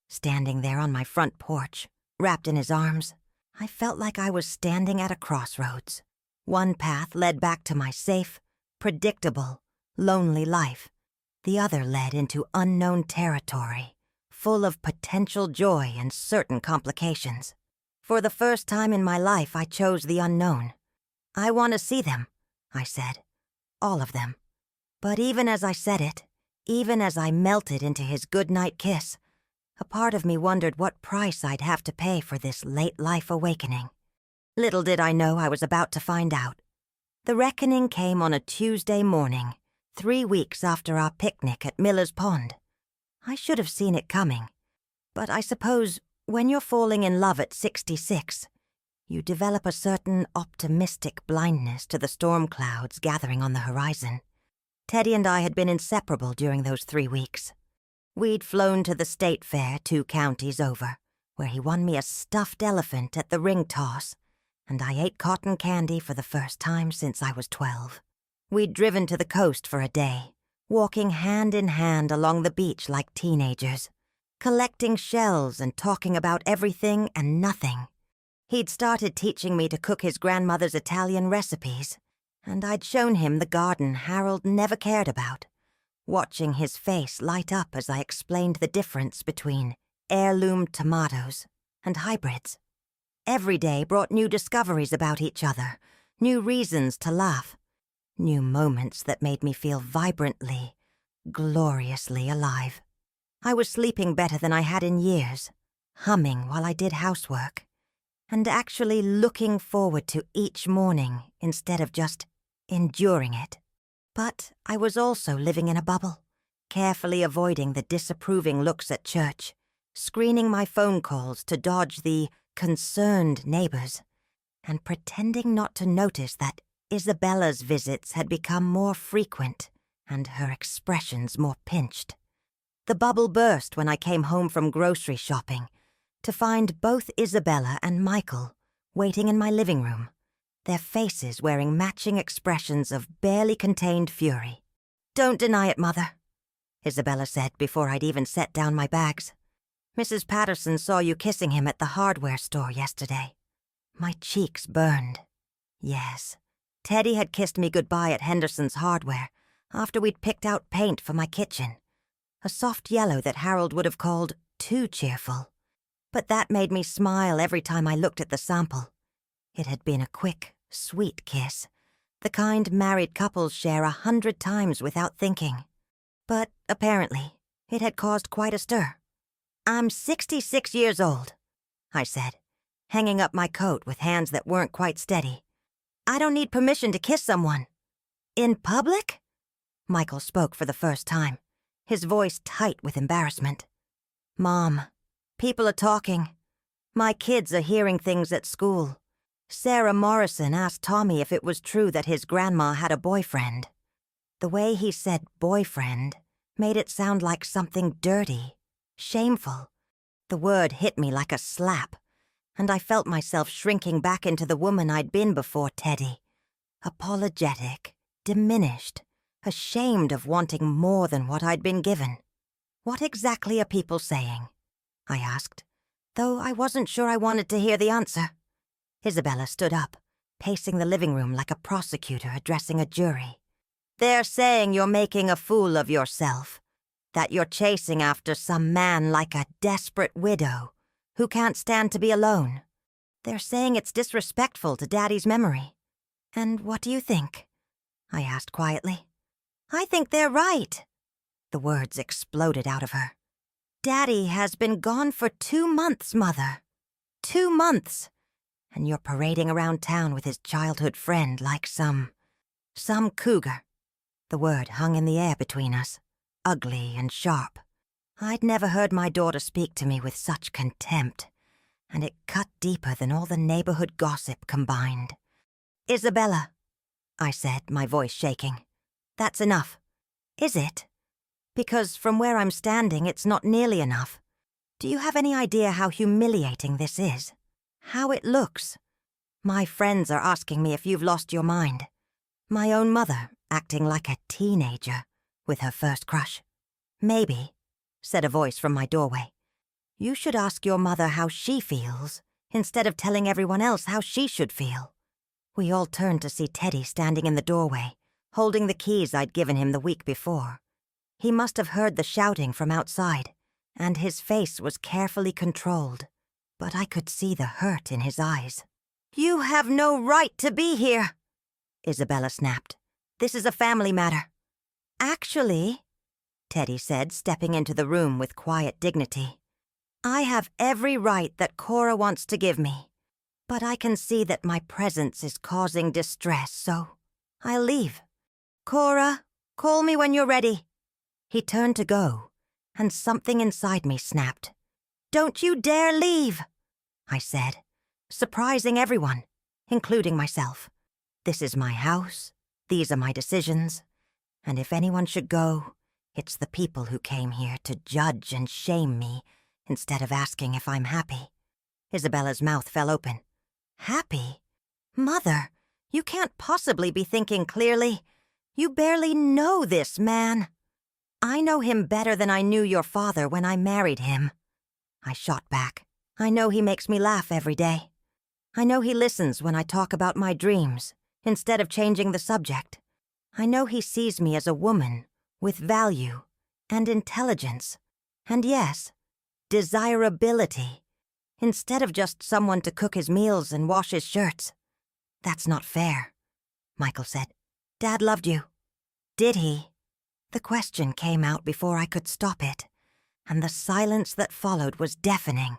Standing there on my front porch, wrapped in his arms, I felt like I was standing at a crossroads. One path led back to my safe, predictable, lonely life. The other led into unknown territory, full of potential joy and certain complications. For the first time in my life, I chose the unknown. "I want to see them," I said. "All of them." But even as I said it, even as I melted into his goodnight kiss, a part of me wondered what price I'd have to pay for this late-life awakening. Little did I know I was about to find out. The reckoning came on a Tuesday morning, 3 weeks after our picnic at Miller's Pond. I should have seen it coming, but I suppose when you're falling in love at 66, you develop a certain optimistic blindness to the storm clouds gathering on the horizon. Teddy and I had been inseparable during those 3 weeks. We'd flown to the state fair 2 counties over, where he won me a stuffed elephant at the ring toss, and I ate cotton candy for the first time since I was 12. We'd driven to the coast for a day, walking hand in hand along the beach like teenagers, collecting shells and talking about everything and nothing. He'd started teaching me to cook his grandmother's Italian recipes, and I'd shown him the garden Harold never cared about, watching his face light up as I explained the difference between heirloom tomatoes and hybrids. Every day brought new discoveries about each other, new reasons to laugh, new moments that made me feel vibrantly, gloriously alive. I was sleeping better than I had in years, humming while I did housework, and actually looking forward to each morning instead of just enduring it. But I was also living in a bubble, carefully avoiding the disapproving looks at church, screening my phone calls to dodge the concerned neighbors, and pretending not to notice that Isabella's visits had become more frequent and her expressions more pinched. The bubble burst when I came home from grocery shopping to find both Isabella and Michael waiting in my living room, their faces wearing matching expressions of barely contained fury. "Don't deny it, Mother," Isabella said before I'd even set down my bags. "Mrs. Patterson saw you kissing him at the hardware store yesterday." My cheeks burned. Yes, Teddy had kissed me goodbye at Henderson's Hardware after we'd picked out paint for my kitchen, a soft yellow that Harold would have called too cheerful. But that made me smile every time I looked at the sample. It had been a quick, sweet kiss, the kind married couples share 100 times without thinking. But apparently, it had caused quite a stir. "I'm 66 years old," I said, hanging up my coat with hands that weren't quite steady. "I don't need permission to kiss someone." "In public?" Michael spoke for the first time, his voice tight with embarrassment. "Mom, people are talking. My kids are hearing things at school. Sarah Morrison asked Tommy if it was true that his grandma had a boyfriend." The way he said boyfriend made it sound like something dirty, shameful. The word hit me like a slap, and I felt myself shrinking back into the woman I'd been before Teddy, apologetic, diminished, ashamed of wanting more than what I'd been given. "What exactly are people saying?" I asked, though I wasn't sure I wanted to hear the answer. Isabella stood up, pacing the living room like a prosecutor addressing a jury. "They're saying you're making a fool of yourself, that you're chasing after some man like a desperate widow who can't stand to be alone. They're saying it's disrespectful to Daddy's memory. And what do you think?" I asked quietly. "I think they're right." The words exploded out of her. "Daddy has been gone for 2 months, Mother. 2 months. And you're parading around town with his childhood friend like some cougar." The word hung in the air between us, ugly and sharp. I'd never heard my daughter speak to me with such contempt, and it cut deeper than all the neighborhood gossip combined. "Isabella," I said, my voice shaking. "That's enough." "Is it?" "Because from where I'm standing, it's not nearly enough. Do you have any idea how humiliating this is? How it looks? My friends are asking me if you've lost your mind. My own mother acting like a teenager with her first crush." "Maybe," said a voice from my doorway. "You should ask your mother how she feels, instead of telling everyone else how she should feel." We all turned to see Teddy standing in the doorway, holding the keys I'd given him the week before. He must have heard the shouting from outside, and his face was carefully controlled, but I could see the hurt in his eyes. "You have no right to be here," Isabella snapped. "This is a family matter." "Actually," Teddy said, stepping into the room with quiet dignity, "I have every right that Cora wants to give me, but I can see that my presence is causing distress, so I'll leave. Cora, call me when you're ready." He turned to go, and something inside me snapped. "Don't you dare leave," I said, surprising everyone, including myself. This is my house, these are my decisions, and if anyone should go, it's the people who came here to judge and shame me instead of asking if I'm happy. Isabella's mouth fell open. "Happy? Mother, you can't possibly be thinking clearly. You barely know this man." "I know him better than I knew your father when I married him," I shot back. "I know he makes me laugh every day. I know he listens when I talk about my dreams, instead of changing the subject. I know he sees me as a woman with value and intelligence, and yes, desirability, instead of just someone to cook his meals and wash his shirts." "That's not fair," Michael said. "Dad loved you." "Did he?" The question came out before I could stop it, and the silence that followed was deafening.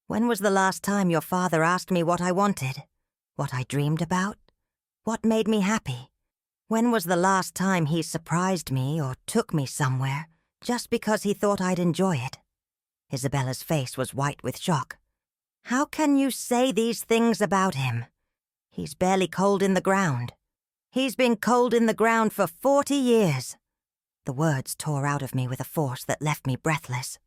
"When was the last time your father asked me what I wanted? What I dreamed about? What made me happy? When was the last time he surprised me or took me somewhere just because he thought I'd enjoy it?" Isabella's face was white with shock. "How can you say these things about him? He's barely cold in the ground. He's been cold in the ground for 40 years. The words tore out of me with a force that left me breathless.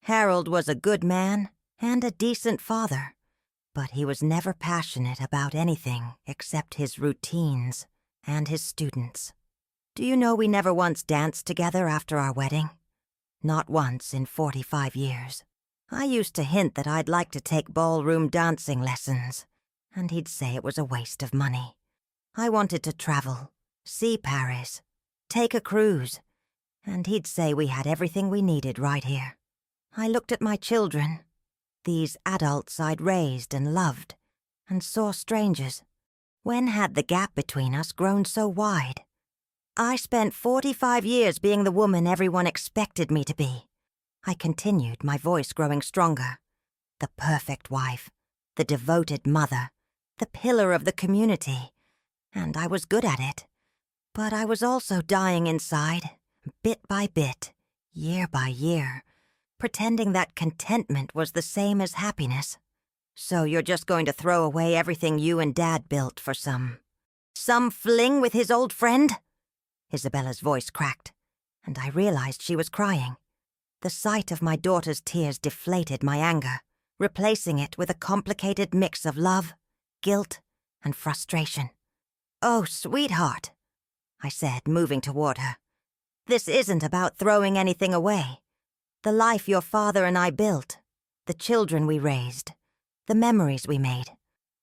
Harold was a good man and a decent father, but he was never passionate about anything except his routines and his students. Do you know we never once danced together after our wedding? Not once in 45 years. I used to hint that I'd like to take ballroom dancing lessons, and he'd say it was a waste of money. I wanted to travel, see Paris, take a cruise, and he'd say we had everything we needed right here. I looked at my children, these adults I'd raised and loved, and saw strangers. When had the gap between us grown so wide? I spent 45 years being the woman everyone expected me to be. I continued, my voice growing stronger. The perfect wife, the devoted mother, the pillar of the community, and I was good at it. But I was also dying inside, bit by bit, year by year, pretending that contentment was the same as happiness. "So you're just going to throw away everything you and Dad built for some fling with his old friend?" Isabella's voice cracked, and I realized she was crying. The sight of my daughter's tears deflated my anger, replacing it with a complicated mix of love, guilt, and frustration. "Oh, sweetheart," I said, moving toward her. "This isn't about throwing anything away. The life your father and I built, the children we raised, the memories we made,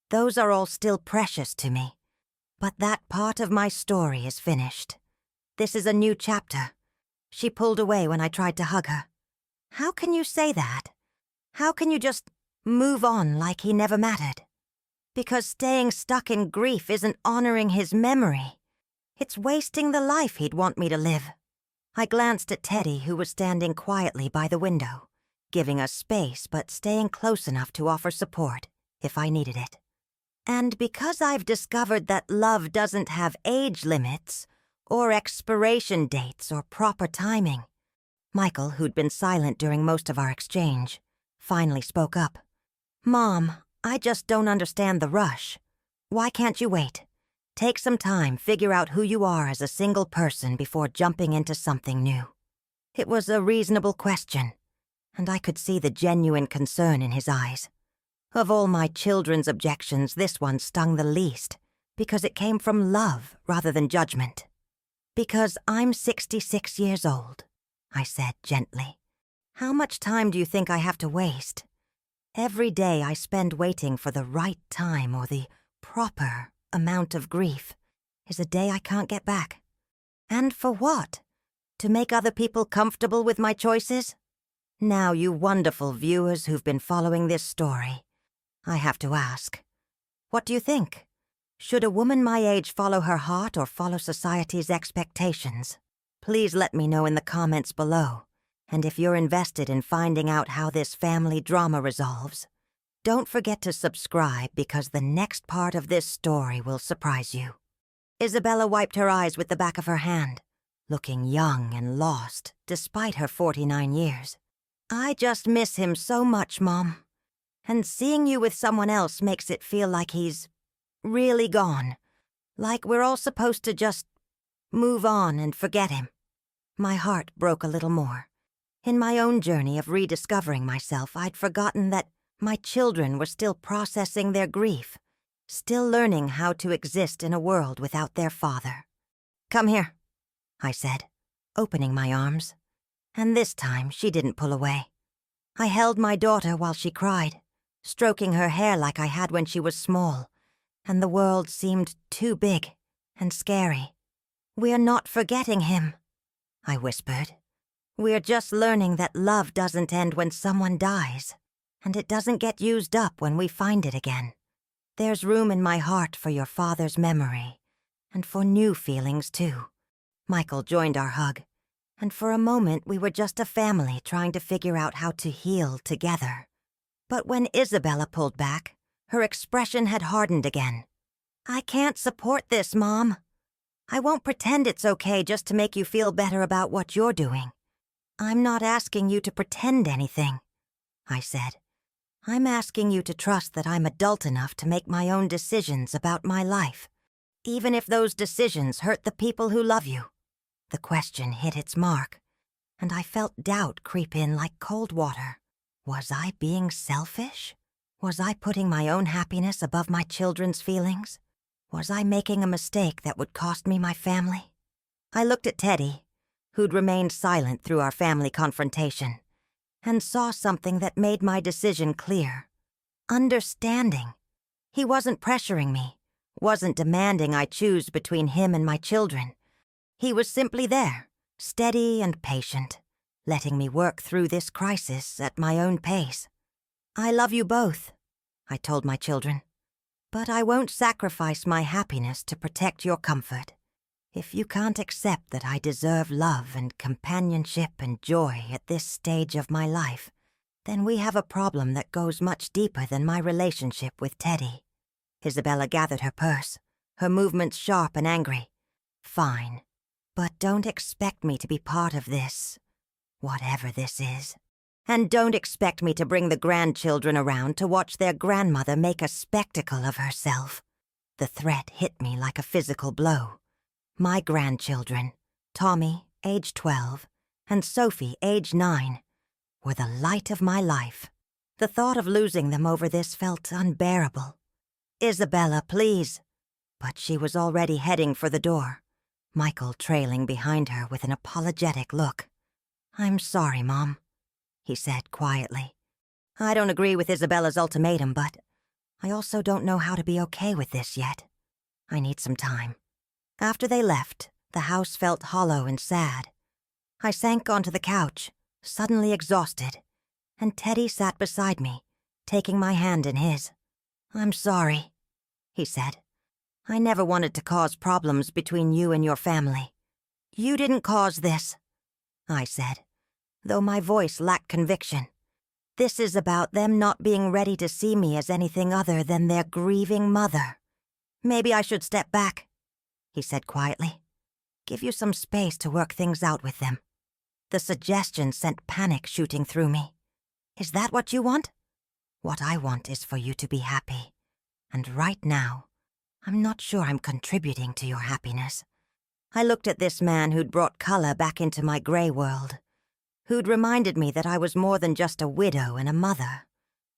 those are all still precious to me. But that part of my story is finished. This is a new chapter." She pulled away when I tried to hug her. "How can you say that? How can you just move on like he never mattered? Because staying stuck in grief isn't honoring his memory. It's wasting the life he'd want me to live." I glanced at Teddy, who was standing quietly by the window, giving us space but staying close enough to offer support if I needed it. "And because I've discovered that love doesn't have age limits or expiration dates or proper timing, Michael, who'd been silent during most of our exchange, finally spoke up. "Mom, I just don't understand the rush. Why can't you wait? Take some time, figure out who you are as a single person before jumping into something new." It was a reasonable question, and I could see the genuine concern in his eyes. Of all my children's objections, this one stung the least, because it came from love rather than judgment. "Because I'm 66 years old," I said gently. "How much time do you think I have to waste? Every day I spend waiting for the right time or the proper amount of grief is a day I can't get back. And for what? To make other people comfortable with my choices? Now, you wonderful viewers who've been following this story, I have to ask, what do you think? Should a woman my age follow her heart or follow society's expectations? Please let me know in the comments below. And if you're invested in finding out how this family drama resolves, don't forget to subscribe because the next part of this story will surprise you." Isabella wiped her eyes with the back of her hand, looking young and lost despite her 49 years. "I just miss him so much, Mom. And seeing you with someone else makes it feel like he's really gone. Like we're all supposed to just move on and forget him." My heart broke a little more. In my own journey of rediscovering myself, I'd forgotten that my children were still processing their grief, still learning how to exist in a world without their father. "Come here," I said, opening my arms. And this time she didn't pull away. I held my daughter while she cried, stroking her hair like I had when she was small, and the world seemed too big and scary. "We're not forgetting him," I whispered. "We're just learning that love doesn't end when someone dies, and it doesn't get used up when we find it again. There's room in my heart for your father's memory, and for new feelings too." Michael joined our hug, and for a moment we were just a family trying to figure out how to heal together. But when Isabella pulled back, her expression had hardened again. "I can't support this, Mom. I won't pretend it's okay just to make you feel better about what you're doing. I'm not asking you to pretend anything," I said. "I'm asking you to trust that I'm adult enough to make my own decisions about my life, even if those decisions hurt the people who love you." The question hit its mark, and I felt doubt creep in like cold water. Was I being selfish? Was I putting my own happiness above my children's feelings? Was I making a mistake that would cost me my family? I looked at Teddy, who'd remained silent through our family confrontation, and saw something that made my decision clear. Understanding. He wasn't pressuring me, wasn't demanding I choose between him and my children. He was simply there, steady and patient, letting me work through this crisis at my own pace. "I love you both," I told my children, "but I won't sacrifice my happiness to protect your comfort. If you can't accept that I deserve love and companionship and joy at this stage of my life, then we have a problem that goes much deeper than my relationship with Teddy." Isabella gathered her purse, her movements sharp and angry. "Fine, but don't expect me to be part of this, whatever this is. And don't expect me to bring the grandchildren around to watch their grandmother make a spectacle of herself." The threat hit me like a physical blow. My grandchildren, Tommy, age 12, and Sophie, age 9, were the light of my life. The thought of losing them over this felt unbearable. "Isabella, please." But she was already heading for the door, Michael trailing behind her with an apologetic look. "I'm sorry, Mom," he said quietly. "I don't agree with Isabella's ultimatum, but I also don't know how to be okay with this yet. I need some time." After they left, the house felt hollow and sad. I sank onto the couch, suddenly exhausted, and Teddy sat beside me, taking my hand in his. "I'm sorry," he said. "I never wanted to cause problems between you and your family." "You didn't cause this," I said, though my voice lacked conviction. "This is about them not being ready to see me as anything other than their grieving mother. Maybe I should step back," he said quietly. "Give you some space to work things out with them." The suggestion sent panic shooting through me. Is that what you want? What I want is for you to be happy. And right now, I'm not sure I'm contributing to your happiness. I looked at this man who'd brought color back into my gray world, who'd reminded me that I was more than just a widow and a mother,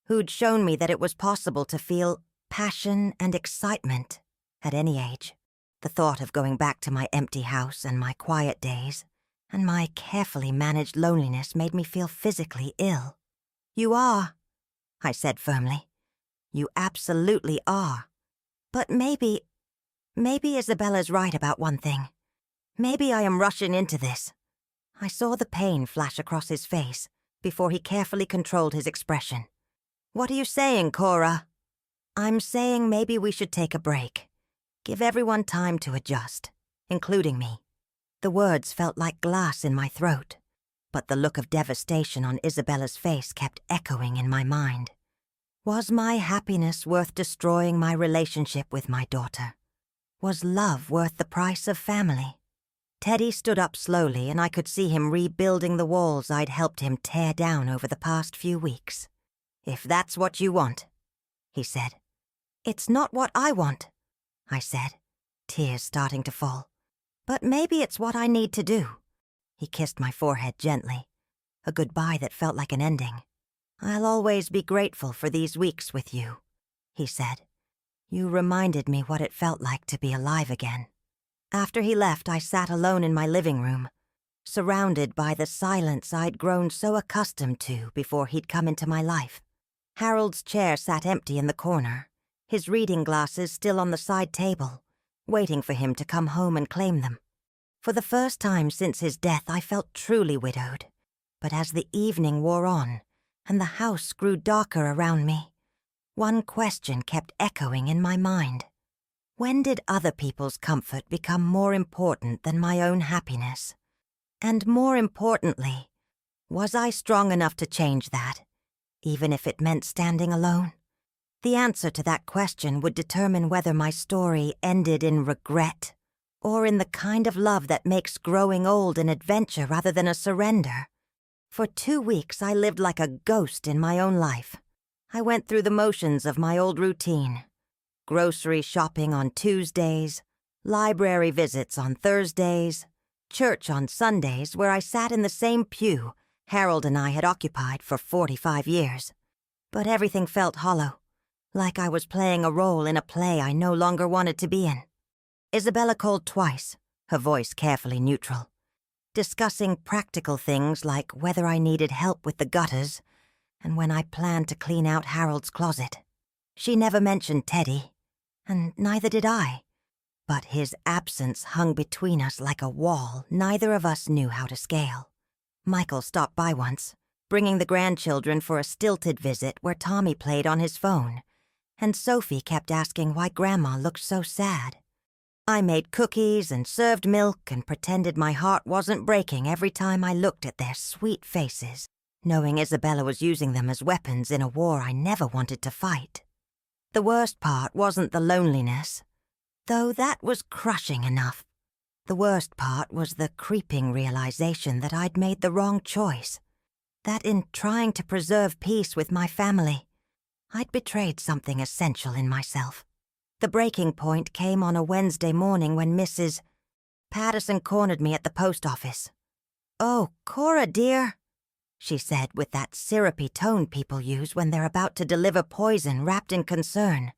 who'd shown me that it was possible to feel passion and excitement at any age. The thought of going back to my empty house and my quiet days and my carefully managed loneliness made me feel physically ill. You are, I said firmly. You absolutely are. But maybe Isabella's right about one thing. Maybe I am rushing into this. I saw the pain flash across his face before he carefully controlled his expression. What are you saying, Cora? I'm saying maybe we should take a break. Give everyone time to adjust, including me. The words felt like glass in my throat, but the look of devastation on Isabella's face kept echoing in my mind. Was my happiness worth destroying my relationship with my daughter? Was love worth the price of family? Teddy stood up slowly, and I could see him rebuilding the walls I'd helped him tear down over the past few weeks. If that's what you want, he said. It's not what I want, I said, tears starting to fall. But maybe it's what I need to do. He kissed my forehead gently, a goodbye that felt like an ending. I'll always be grateful for these weeks with you, he said. You reminded me what it felt like to be alive again. After he left, I sat alone in my living room, surrounded by the silence I'd grown so accustomed to before he'd come into my life. Harold's chair sat empty in the corner, his reading glasses still on the side table, waiting for him to come home and claim them. For the first time since his death, I felt truly widowed. But as the evening wore on, and the house grew darker around me, one question kept echoing in my mind. When did other people's comfort become more important than my own happiness? And more importantly, was I strong enough to change that, even if it meant standing alone? The answer to that question would determine whether my story ended in regret, or in the kind of love that makes growing old an adventure rather than a surrender. For 2 weeks I lived like a ghost in my own life. I went through the motions of my old routine. Grocery shopping on Tuesdays, library visits on Thursdays, church on Sundays, where I sat in the same pew Harold and I had occupied for 45 years. But everything felt hollow, like I was playing a role in a play I no longer wanted to be in. Isabella called twice, her voice carefully neutral, discussing practical things like whether I needed help with the gutters and when I planned to clean out Harold's closet. She never mentioned Teddy, and neither did I. But his absence hung between us like a wall neither of us knew how to scale. Michael stopped by once, bringing the grandchildren for a stilted visit where Tommy played on his phone, and Sophie kept asking why Grandma looked so sad. I made cookies and served milk and pretended my heart wasn't breaking every time I looked at their sweet faces, knowing Isabella was using them as weapons in a war I never wanted to fight. The worst part wasn't the loneliness, though that was crushing enough. The worst part was the creeping realization that I'd made the wrong choice, that in trying to preserve peace with my family, I'd betrayed something essential in myself. The breaking point came on a Wednesday morning when Mrs. Patterson cornered me at the post office. "Oh, Cora, dear," she said with that syrupy tone people use when they're about to deliver poison wrapped in concern.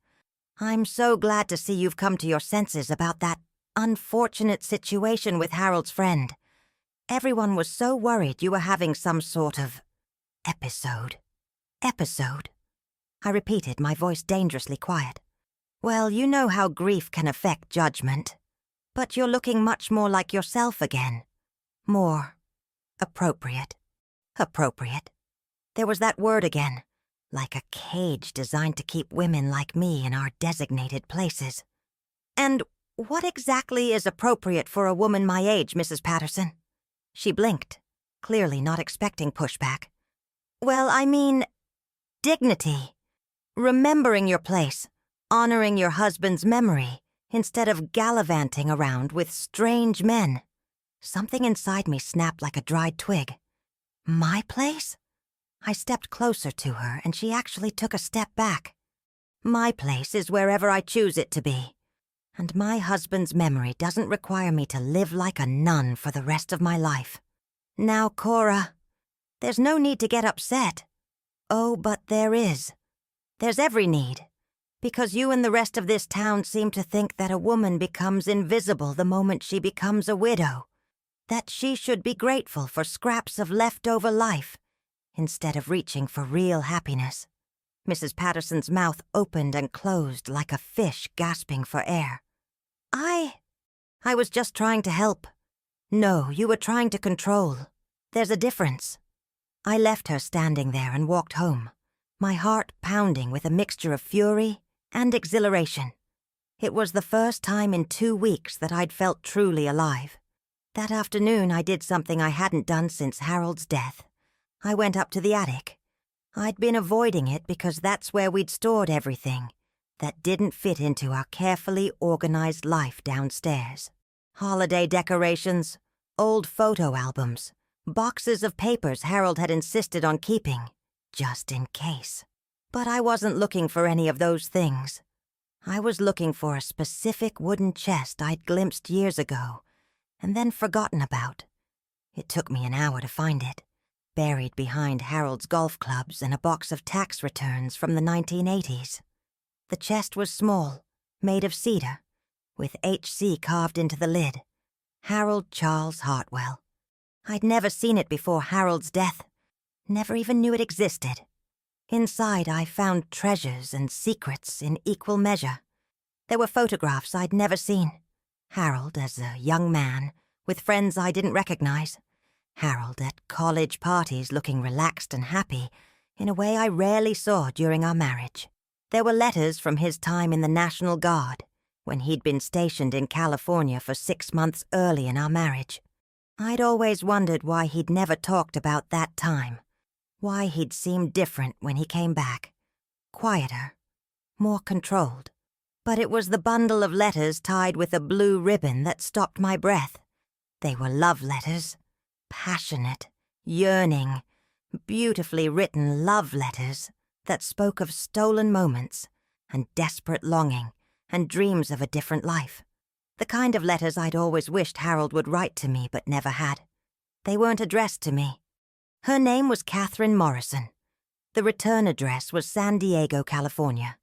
"I'm so glad to see you've come to your senses about that unfortunate situation with Harold's friend. Everyone was so worried you were having some sort of episode. Episode?" I repeated, my voice dangerously quiet. "Well, you know how grief can affect judgment. But you're looking much more like yourself again. More appropriate. Appropriate. There was that word again, like a cage designed to keep women like me in our designated places. And what exactly is appropriate for a woman my age, Mrs. Patterson?" She blinked, clearly not expecting pushback. "Well, I mean, dignity. Remembering your place, honoring your husband's memory, instead of gallivanting around with strange men." Something inside me snapped like a dried twig. My place? I stepped closer to her, and she actually took a step back. My place is wherever I choose it to be. And my husband's memory doesn't require me to live like a nun for the rest of my life. Now, Cora, there's no need to get upset. Oh, but there is. There's every need. Because you and the rest of this town seem to think that a woman becomes invisible the moment she becomes a widow. That she should be grateful for scraps of leftover life, instead of reaching for real happiness. Mrs. Patterson's mouth opened and closed like a fish gasping for air. I was just trying to help. No, you were trying to control. There's a difference. I left her standing there and walked home, my heart pounding with a mixture of fury and exhilaration. It was the first time in 2 weeks that I'd felt truly alive. That afternoon I did something I hadn't done since Harold's death. I went up to the attic. I'd been avoiding it because that's where we'd stored everything that didn't fit into our carefully organized life downstairs. Holiday decorations, old photo albums, boxes of papers Harold had insisted on keeping, just in case. But I wasn't looking for any of those things. I was looking for a specific wooden chest I'd glimpsed years ago and then forgotten about. It took me an hour to find it, buried behind Harold's golf clubs and a box of tax returns from the 1980s. The chest was small, made of cedar, with HC carved into the lid. Harold Charles Hartwell. I'd never seen it before Harold's death, never even knew it existed. Inside, I found treasures and secrets in equal measure. There were photographs I'd never seen. Harold as a young man, with friends I didn't recognize. Harold at college parties looking relaxed and happy, in a way I rarely saw during our marriage. There were letters from his time in the National Guard, when he'd been stationed in California for 6 months early in our marriage. I'd always wondered why he'd never talked about that time, why he'd seemed different when he came back, quieter, more controlled. But it was the bundle of letters tied with a blue ribbon that stopped my breath. They were love letters, passionate, yearning, beautifully written love letters that spoke of stolen moments and desperate longing and dreams of a different life. The kind of letters I'd always wished Harold would write to me but never had. They weren't addressed to me. Her name was Catherine Morrison. The return address was San Diego, California.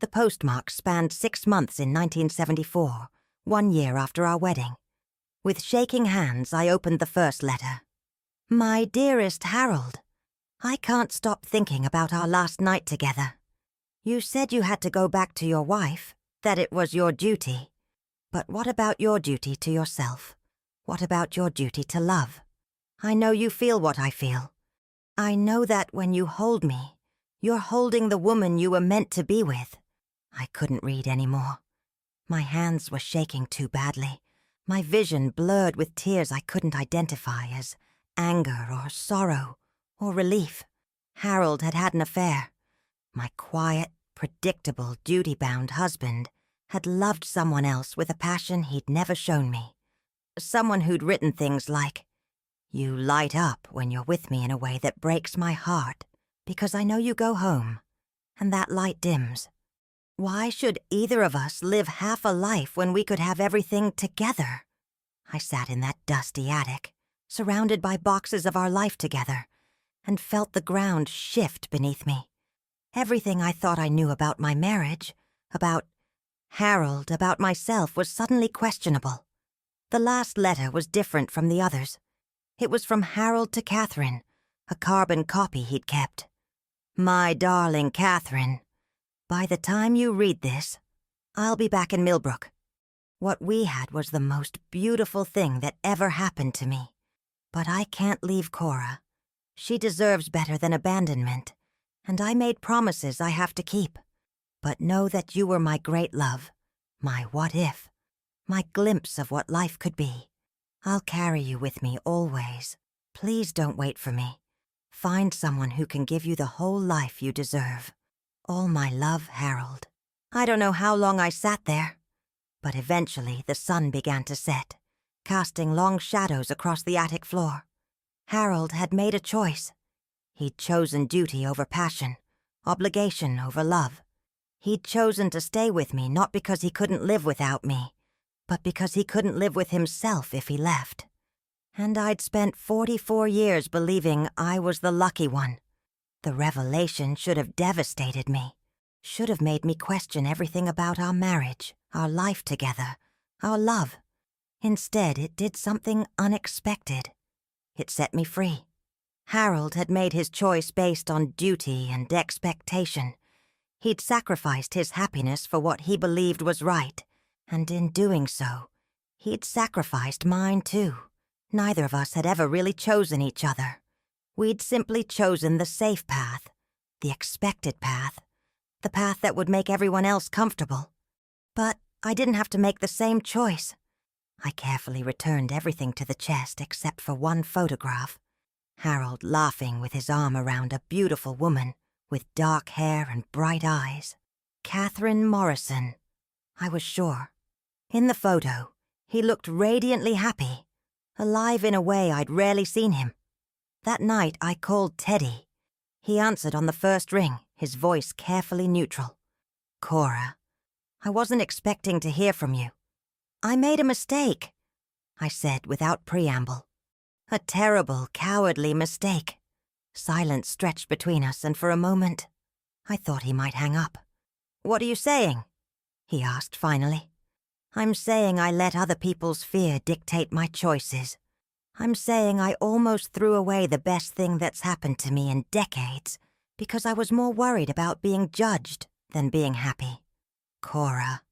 The postmark spanned 6 months in 1974, 1 year after our wedding. With shaking hands, I opened the first letter. My dearest Harold, I can't stop thinking about our last night together. You said you had to go back to your wife, that it was your duty. But what about your duty to yourself? What about your duty to love? I know you feel what I feel. I know that when you hold me, you're holding the woman you were meant to be with. I couldn't read anymore. My hands were shaking too badly, my vision blurred with tears I couldn't identify as anger or sorrow or relief. Harold had had an affair. My quiet, predictable, duty-bound husband had loved someone else with a passion he'd never shown me. Someone who'd written things like, "You light up when you're with me in a way that breaks my heart, because I know you go home, and that light dims. Why should either of us live half a life when we could have everything together?" I sat in that dusty attic, surrounded by boxes of our life together, and felt the ground shift beneath me. Everything I thought I knew about my marriage, about Harold, about myself, was suddenly questionable. The last letter was different from the others. It was from Harold to Catherine, a carbon copy he'd kept. My darling Catherine, by the time you read this, I'll be back in Millbrook. What we had was the most beautiful thing that ever happened to me. But I can't leave Cora. She deserves better than abandonment, and I made promises I have to keep. But know that you were my great love, my what if, my glimpse of what life could be. I'll carry you with me always. Please don't wait for me. Find someone who can give you the whole life you deserve. All my love, Harold. I don't know how long I sat there, but eventually the sun began to set. casting long shadows across the attic floor. Harold had made a choice. He'd chosen duty over passion, obligation over love. He'd chosen to stay with me not because he couldn't live without me, but because he couldn't live with himself if he left. And I'd spent 44 years believing I was the lucky one. The revelation should have devastated me, should have made me question everything about our marriage, our life together, our love. Instead, it did something unexpected. It set me free. Harold had made his choice based on duty and expectation. He'd sacrificed his happiness for what he believed was right, and in doing so, he'd sacrificed mine too. Neither of us had ever really chosen each other. We'd simply chosen the safe path, the expected path, the path that would make everyone else comfortable. But I didn't have to make the same choice. I carefully returned everything to the chest except for one photograph. Harold laughing with his arm around a beautiful woman with dark hair and bright eyes. Catherine Morrison. I was sure. In the photo, he looked radiantly happy, alive in a way I'd rarely seen him. That night, I called Teddy. He answered on the first ring, his voice carefully neutral. "Cora, I wasn't expecting to hear from you. I made a mistake," I said without preamble. A terrible, cowardly mistake. Silence stretched between us, and for a moment, I thought he might hang up. "What are you saying?" he asked finally. "I'm saying I let other people's fear dictate my choices. I'm saying I almost threw away the best thing that's happened to me in decades because I was more worried about being judged than being happy. Cora."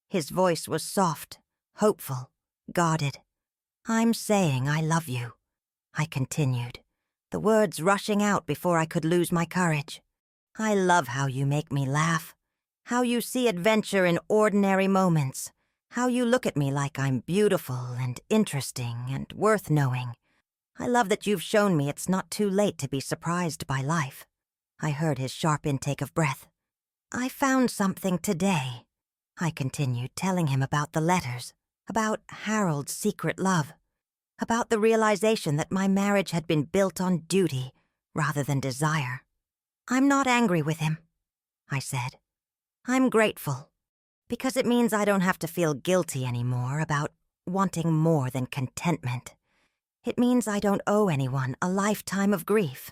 His voice was soft, hopeful, guarded. "I'm saying I love you," I continued, the words rushing out before I could lose my courage. "I love how you make me laugh, how you see adventure in ordinary moments, how you look at me like I'm beautiful and interesting and worth knowing. I love that you've shown me it's not too late to be surprised by life." I heard his sharp intake of breath. "I found something today," I continued, telling him about the letters, about Harold's secret love, about the realization that my marriage had been built on duty rather than desire. "I'm not angry with him," I said. "I'm grateful, because it means I don't have to feel guilty anymore about wanting more than contentment. It means I don't owe anyone a lifetime of grief.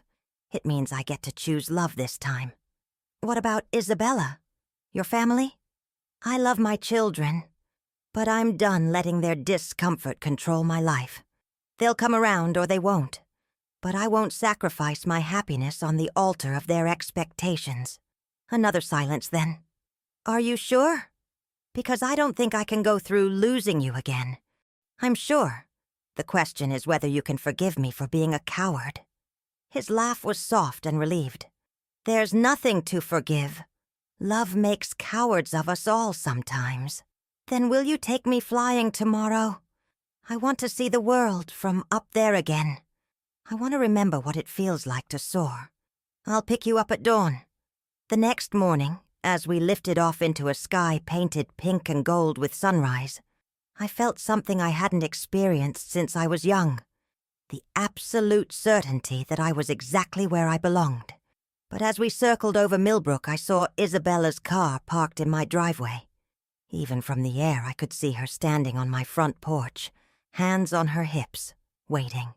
It means I get to choose love this time." "What about Isabella? Your family?" "I love my children, but I'm done letting their discomfort control my life. They'll come around or they won't, but I won't sacrifice my happiness on the altar of their expectations." Another silence then. "Are you sure? Because I don't think I can go through losing you again. I'm sure. The question is whether you can forgive me for being a coward." His laugh was soft and relieved. "There's nothing to forgive. Love makes cowards of us all sometimes. Then will you take me flying tomorrow? I want to see the world from up there again. I want to remember what it feels like to soar. I'll pick you up at dawn." The next morning, as we lifted off into a sky painted pink and gold with sunrise, I felt something I hadn't experienced since I was young. The absolute certainty that I was exactly where I belonged. But as we circled over Millbrook, I saw Isabella's car parked in my driveway. Even from the air, I could see her standing on my front porch, hands on her hips, waiting.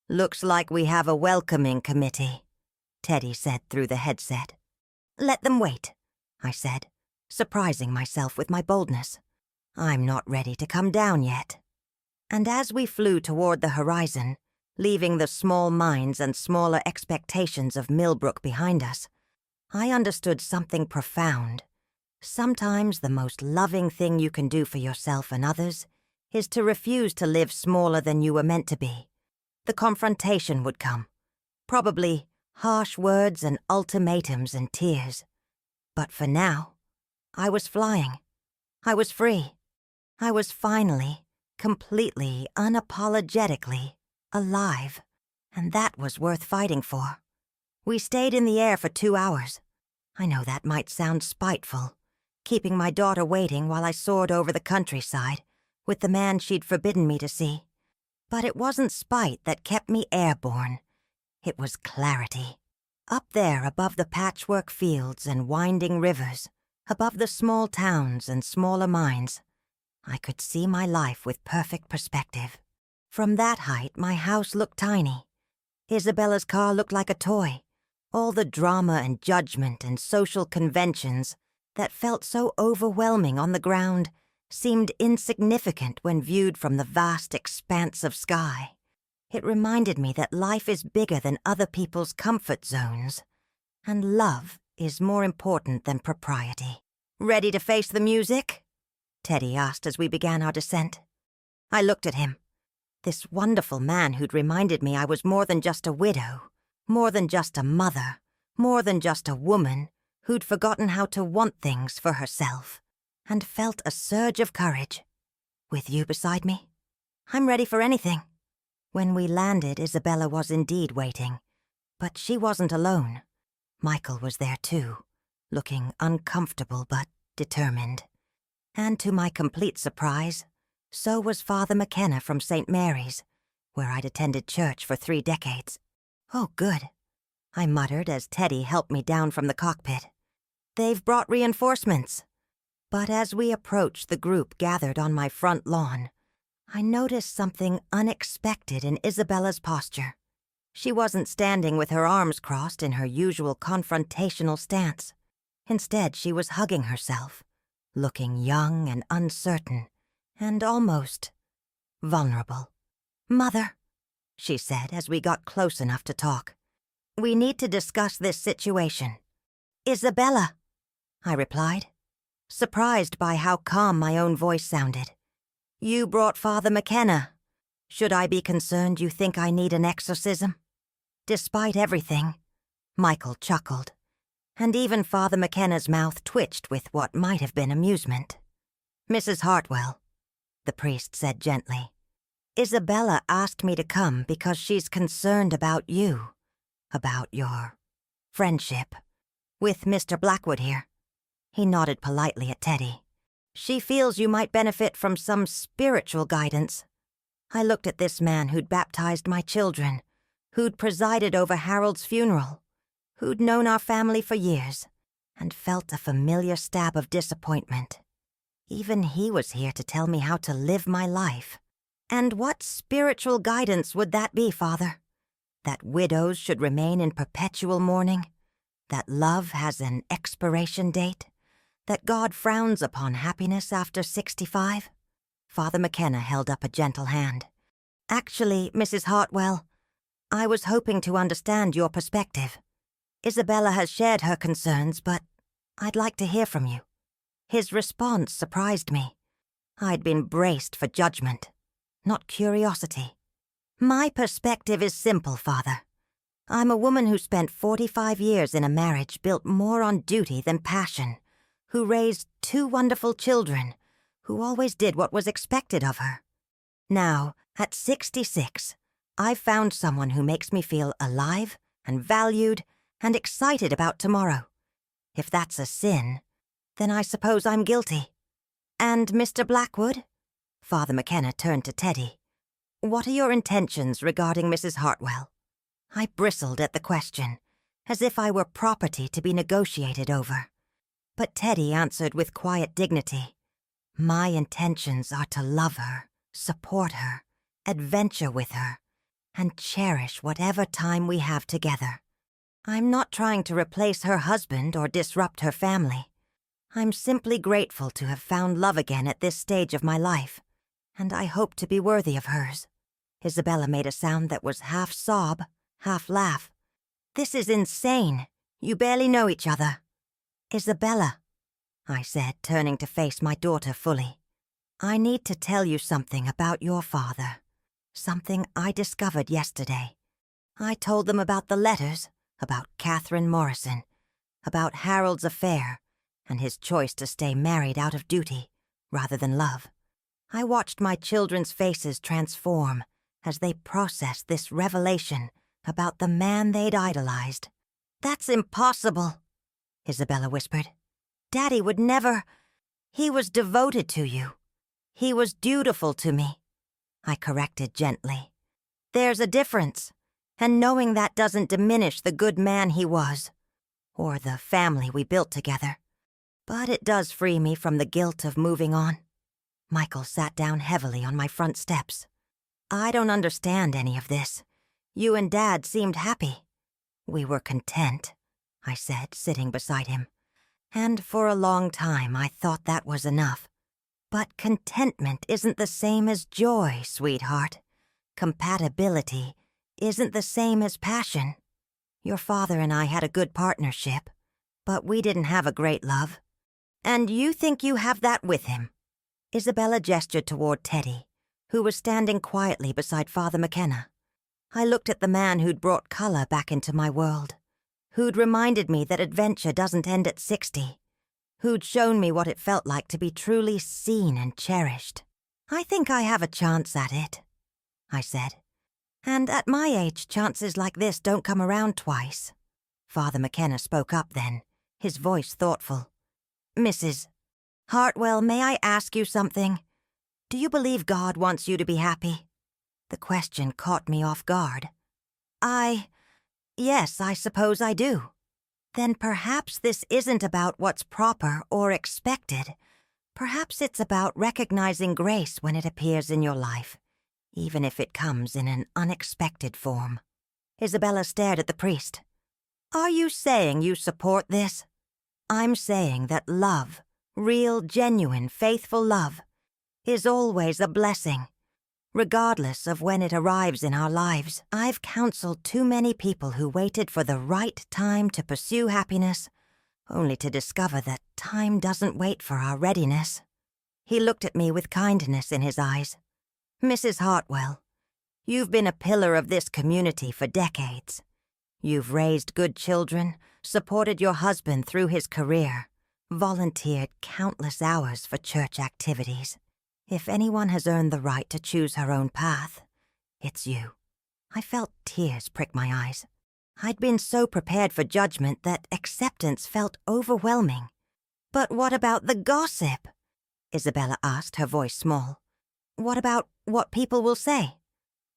"Looks like we have a welcoming committee," Teddy said through the headset. "Let them wait," I said, surprising myself with my boldness. "I'm not ready to come down yet." And as we flew toward the horizon, leaving the small minds and smaller expectations of Millbrook behind us, I understood something profound. Sometimes the most loving thing you can do for yourself and others is to refuse to live smaller than you were meant to be. The confrontation would come. Probably harsh words and ultimatums and tears. But for now, I was flying. I was free. I was finally, completely, unapologetically alive. And that was worth fighting for. We stayed in the air for 2 hours. I know that might sound spiteful, keeping my daughter waiting while I soared over the countryside, with the man she'd forbidden me to see. But it wasn't spite that kept me airborne. It was clarity. Up there above the patchwork fields and winding rivers, above the small towns and smaller mines, I could see my life with perfect perspective. From that height, my house looked tiny. Isabella's car looked like a toy. All the drama and judgment and social conventions that felt so overwhelming on the ground seemed insignificant when viewed from the vast expanse of sky. It reminded me that life is bigger than other people's comfort zones, and love is more important than propriety. "Ready to face the music?" Teddy asked as we began our descent. I looked at him. This wonderful man who'd reminded me I was more than just a widow, more than just a mother, more than just a woman who'd forgotten how to want things for herself, and felt a surge of courage. "With you beside me? I'm ready for anything." When we landed, Isabella was indeed waiting, but she wasn't alone. Michael was there too, looking uncomfortable but determined. And to my complete surprise, so was Father McKenna from St. Mary's, where I'd attended church for 3 decades. "Oh, good," I muttered as Teddy helped me down from the cockpit. "They've brought reinforcements." But as we approached the group gathered on my front lawn, I noticed something unexpected in Isabella's posture. She wasn't standing with her arms crossed in her usual confrontational stance. Instead, she was hugging herself, looking young and uncertain, and almost vulnerable. "Mother," she said as we got close enough to talk, "we need to discuss this situation." "Isabella," I replied, surprised by how calm my own voice sounded. "You brought Father McKenna. Should I be concerned you think I need an exorcism?" Despite everything, Michael chuckled, and even Father McKenna's mouth twitched with what might have been amusement. "Mrs. Hartwell," the priest said gently, "Isabella asked me to come because she's concerned about you, about your friendship with Mr. Blackwood here." He nodded politely at Teddy. "She feels you might benefit from some spiritual guidance." I looked at this man who'd baptized my children, who'd presided over Harold's funeral, who'd known our family for years, and felt a familiar stab of disappointment. Even he was here to tell me how to live my life. And what spiritual guidance would that be, Father? That widows should remain in perpetual mourning? That love has an expiration date? That God frowns upon happiness after 65? Father McKenna held up a gentle hand. "Actually, Mrs. Hartwell, I was hoping to understand your perspective. Isabella has shared her concerns, but I'd like to hear from you." His response surprised me. I'd been braced for judgment, not curiosity. "My perspective is simple, Father. I'm a woman who spent 45 years in a marriage built more on duty than passion, who raised 2 wonderful children, who always did what was expected of her. Now, at 66, I've found someone who makes me feel alive and valued and excited about tomorrow. If that's a sin, then I suppose I'm guilty." "And Mr. Blackwood?" Father McKenna turned to Teddy. "What are your intentions regarding Mrs. Hartwell?" I bristled at the question, as if I were property to be negotiated over. But Teddy answered with quiet dignity. "My intentions are to love her, support her, adventure with her, and cherish whatever time we have together. I'm not trying to replace her husband or disrupt her family. I'm simply grateful to have found love again at this stage of my life, and I hope to be worthy of hers." Isabella made a sound that was half sob, half laugh. "This is insane. You barely know each other." "Isabella," I said, turning to face my daughter fully, "I need to tell you something about your father, something I discovered yesterday. I told them about the letters, about Catherine Morrison, about Harold's affair, and his choice to stay married out of duty rather than love. I watched my children's faces transform as they processed this revelation about the man they'd idolized. "That's impossible," Isabella whispered. "Daddy would never. He was devoted to you. He was dutiful to me, I corrected gently. There's a difference, and knowing that doesn't diminish the good man he was, or the family we built together. But it does free me from the guilt of moving on. Michael sat down heavily on my front steps. I don't understand any of this. You and Dad seemed happy. We were content, I said, sitting beside him. And for a long time I thought that was enough. But contentment isn't the same as joy, sweetheart. Compatibility isn't the same as passion. Your father and I had a good partnership, but we didn't have a great love. And you think you have that with him? Isabella gestured toward Teddy, who was standing quietly beside Father McKenna. I looked at the man who'd brought color back into my world, who'd reminded me that adventure doesn't end at 60, who'd shown me what it felt like to be truly seen and cherished. I think I have a chance at it, I said. And at my age, chances like this don't come around twice. Father McKenna spoke up then, his voice thoughtful. Mrs. Hartwell, may I ask you something? Do you believe God wants you to be happy? The question caught me off guard. Yes, I suppose I do. Then perhaps this isn't about what's proper or expected. Perhaps it's about recognizing grace when it appears in your life, even if it comes in an unexpected form. Isabella stared at the priest. Are you saying you support this? I'm saying that love, real, genuine, faithful love, is always a blessing, regardless of when it arrives in our lives. I've counseled too many people who waited for the right time to pursue happiness, only to discover that time doesn't wait for our readiness. He looked at me with kindness in his eyes. Mrs. Hartwell, you've been a pillar of this community for decades. You've raised good children, supported your husband through his career, volunteered countless hours for church activities. If anyone has earned the right to choose her own path, it's you. I felt tears prick my eyes. I'd been so prepared for judgment that acceptance felt overwhelming. But what about the gossip? Isabella asked, her voice small. What about what people will say?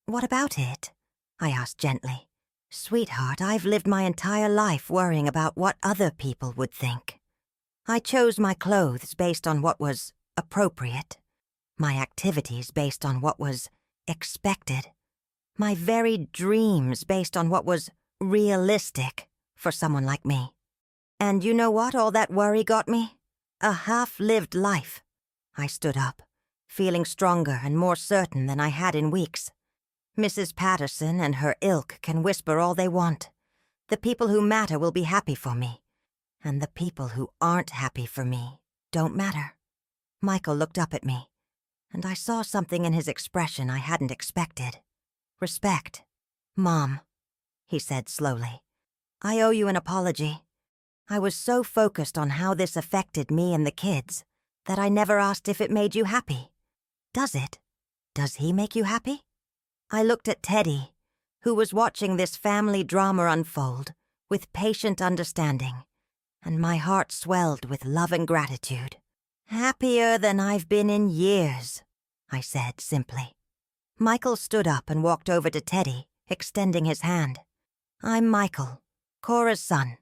What about it? I asked gently. Sweetheart, I've lived my entire life worrying about what other people would think. I chose my clothes based on what was appropriate, my activities based on what was expected, my very dreams based on what was realistic for someone like me. And you know what all that worry got me? A half-lived life. I stood up, feeling stronger and more certain than I had in weeks. Mrs. Patterson and her ilk can whisper all they want. The people who matter will be happy for me, and the people who aren't happy for me don't matter. Michael looked up at me, and I saw something in his expression I hadn't expected. Respect. Mom, he said slowly, I owe you an apology. I was so focused on how this affected me and the kids that I never asked if it made you happy. Does it? Does he make you happy? I looked at Teddy, who was watching this family drama unfold with patient understanding, and my heart swelled with love and gratitude. Happier than I've been in years, I said simply. Michael stood up and walked over to Teddy, extending his hand. I'm Michael, Cora's son.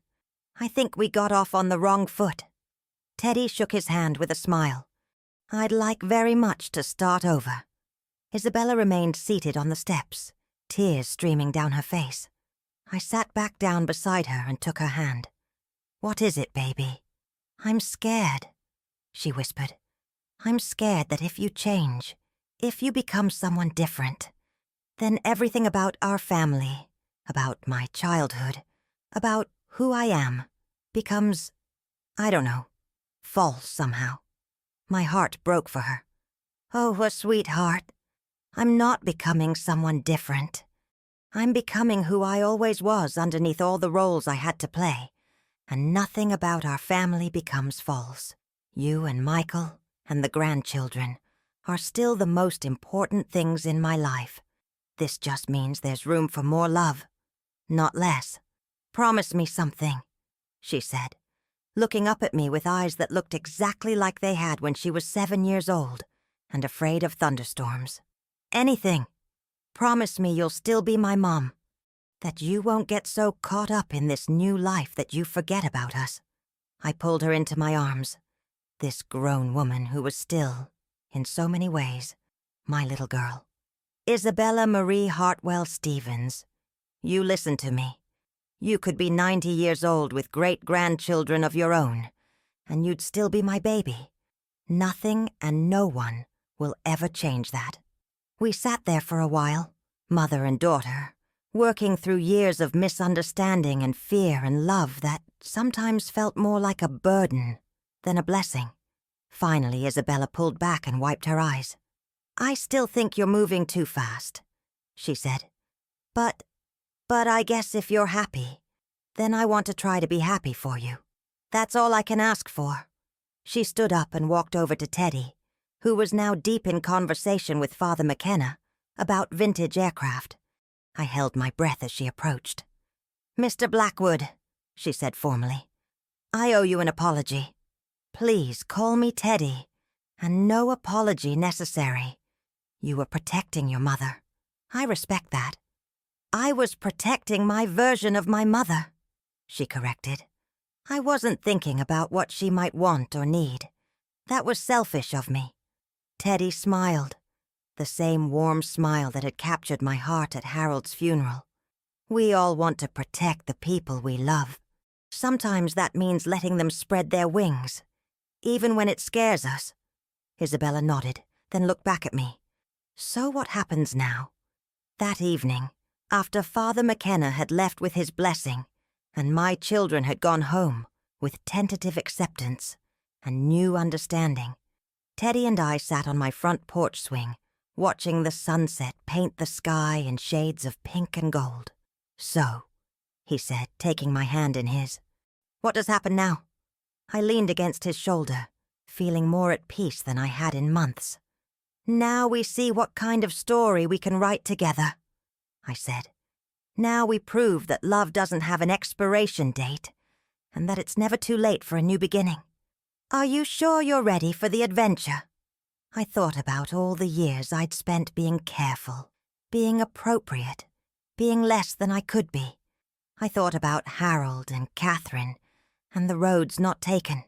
I think we got off on the wrong foot. Teddy shook his hand with a smile. I'd like very much to start over. Isabella remained seated on the steps, tears streaming down her face. I sat back down beside her and took her hand. What is it, baby? I'm scared, she whispered. I'm scared that if you change, if you become someone different, then everything about our family, about my childhood, about who I am, becomes, I don't know, false somehow. My heart broke for her. Oh, a sweetheart. I'm not becoming someone different. I'm becoming who I always was underneath all the roles I had to play, and nothing about our family becomes false. You and Michael and the grandchildren are still the most important things in my life. This just means there's room for more love, not less. Promise me something, she said, looking up at me with eyes that looked exactly like they had when she was 7 years old, and afraid of thunderstorms. Anything. Promise me you'll still be my mom. That you won't get so caught up in this new life that you forget about us." I pulled her into my arms. This grown woman who was still, in so many ways, my little girl. "Isabella Marie Hartwell Stevens, you listen to me. You could be 90 years old with great-grandchildren of your own, and you'd still be my baby. Nothing and no one will ever change that." We sat there for a while, mother and daughter, working through years of misunderstanding and fear and love that sometimes felt more like a burden than a blessing. Finally, Isabella pulled back and wiped her eyes. "I still think you're moving too fast," she said. But I guess if you're happy, then I want to try to be happy for you. That's all I can ask for." She stood up and walked over to Teddy, who was now deep in conversation with Father McKenna about vintage aircraft. I held my breath as she approached. "Mr. Blackwood," she said formally, "I owe you an apology. Please call me Teddy, and no apology necessary. You were protecting your mother. I respect that." "I was protecting my version of my mother," she corrected. "I wasn't thinking about what she might want or need. That was selfish of me." Teddy smiled, the same warm smile that had captured my heart at Harold's funeral. We all want to protect the people we love. Sometimes that means letting them spread their wings, even when it scares us. Isabella nodded, then looked back at me. "So what happens now?" That evening, after Father McKenna had left with his blessing, and my children had gone home with tentative acceptance and new understanding, Teddy and I sat on my front porch swing, watching the sunset paint the sky in shades of pink and gold. "So," he said, taking my hand in his, "what does happen now?" I leaned against his shoulder, feeling more at peace than I had in months. "Now we see what kind of story we can write together," I said. "Now we prove that love doesn't have an expiration date, and that it's never too late for a new beginning. Are you sure you're ready for the adventure?" I thought about all the years I'd spent being careful, being appropriate, being less than I could be. I thought about Harold and Catherine, and the roads not taken.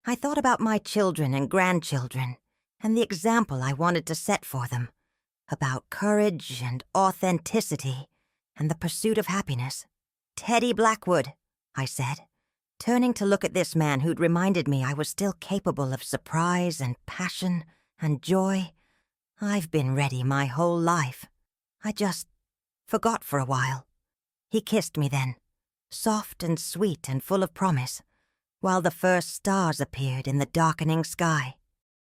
I thought about my children and grandchildren, and the example I wanted to set for them, about courage and authenticity, and the pursuit of happiness. "Teddy Blackwood," I said, turning to look at this man who'd reminded me I was still capable of surprise and passion and joy. "I've been ready my whole life. I just forgot for a while." He kissed me then, soft and sweet and full of promise, while the first stars appeared in the darkening sky.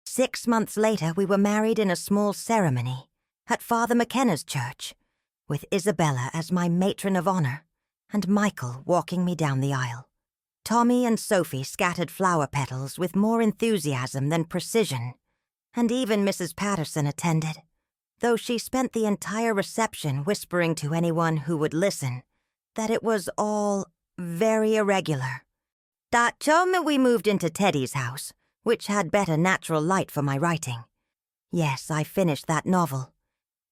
6 months later, we were married in a small ceremony at Father McKenna's church, with Isabella as my matron of honor and Michael walking me down the aisle. Tommy and Sophie scattered flower petals with more enthusiasm than precision, and even Mrs. Patterson attended, though she spent the entire reception whispering to anyone who would listen that it was all very irregular. That time we moved into Teddy's house, which had better natural light for my writing. Yes, I finished that novel,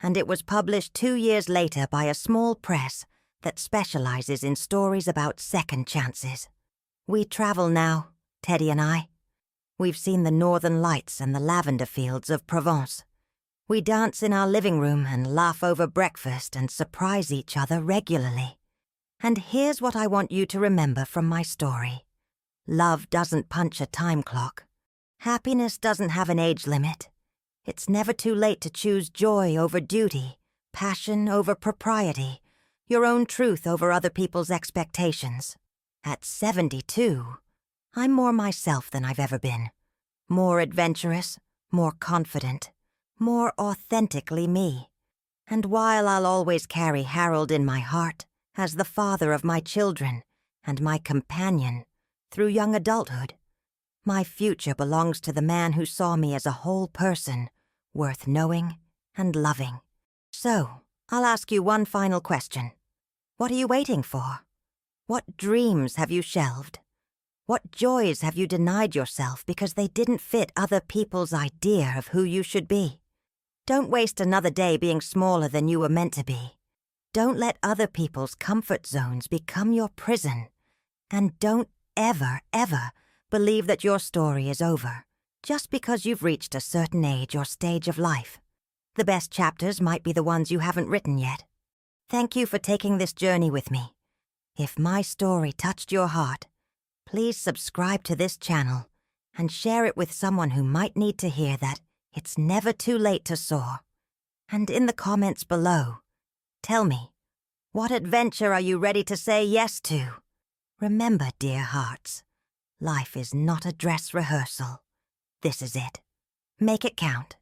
and it was published 2 years later by a small press that specializes in stories about second chances. We travel now, Teddy and I. We've seen the northern lights and the lavender fields of Provence. We dance in our living room and laugh over breakfast and surprise each other regularly. And here's what I want you to remember from my story. Love doesn't punch a time clock. Happiness doesn't have an age limit. It's never too late to choose joy over duty, passion over propriety, your own truth over other people's expectations. At 72, I'm more myself than I've ever been. More adventurous, more confident, more authentically me. And while I'll always carry Harold in my heart as the father of my children and my companion through young adulthood, my future belongs to the man who saw me as a whole person, worth knowing and loving. So, I'll ask you one final question. What are you waiting for? What dreams have you shelved? What joys have you denied yourself because they didn't fit other people's idea of who you should be? Don't waste another day being smaller than you were meant to be. Don't let other people's comfort zones become your prison. And don't ever, ever believe that your story is over just because you've reached a certain age or stage of life. The best chapters might be the ones you haven't written yet. Thank you for taking this journey with me. If my story touched your heart, please subscribe to this channel and share it with someone who might need to hear that it's never too late to soar. And in the comments below, tell me, what adventure are you ready to say yes to? Remember, dear hearts, life is not a dress rehearsal. This is it. Make it count.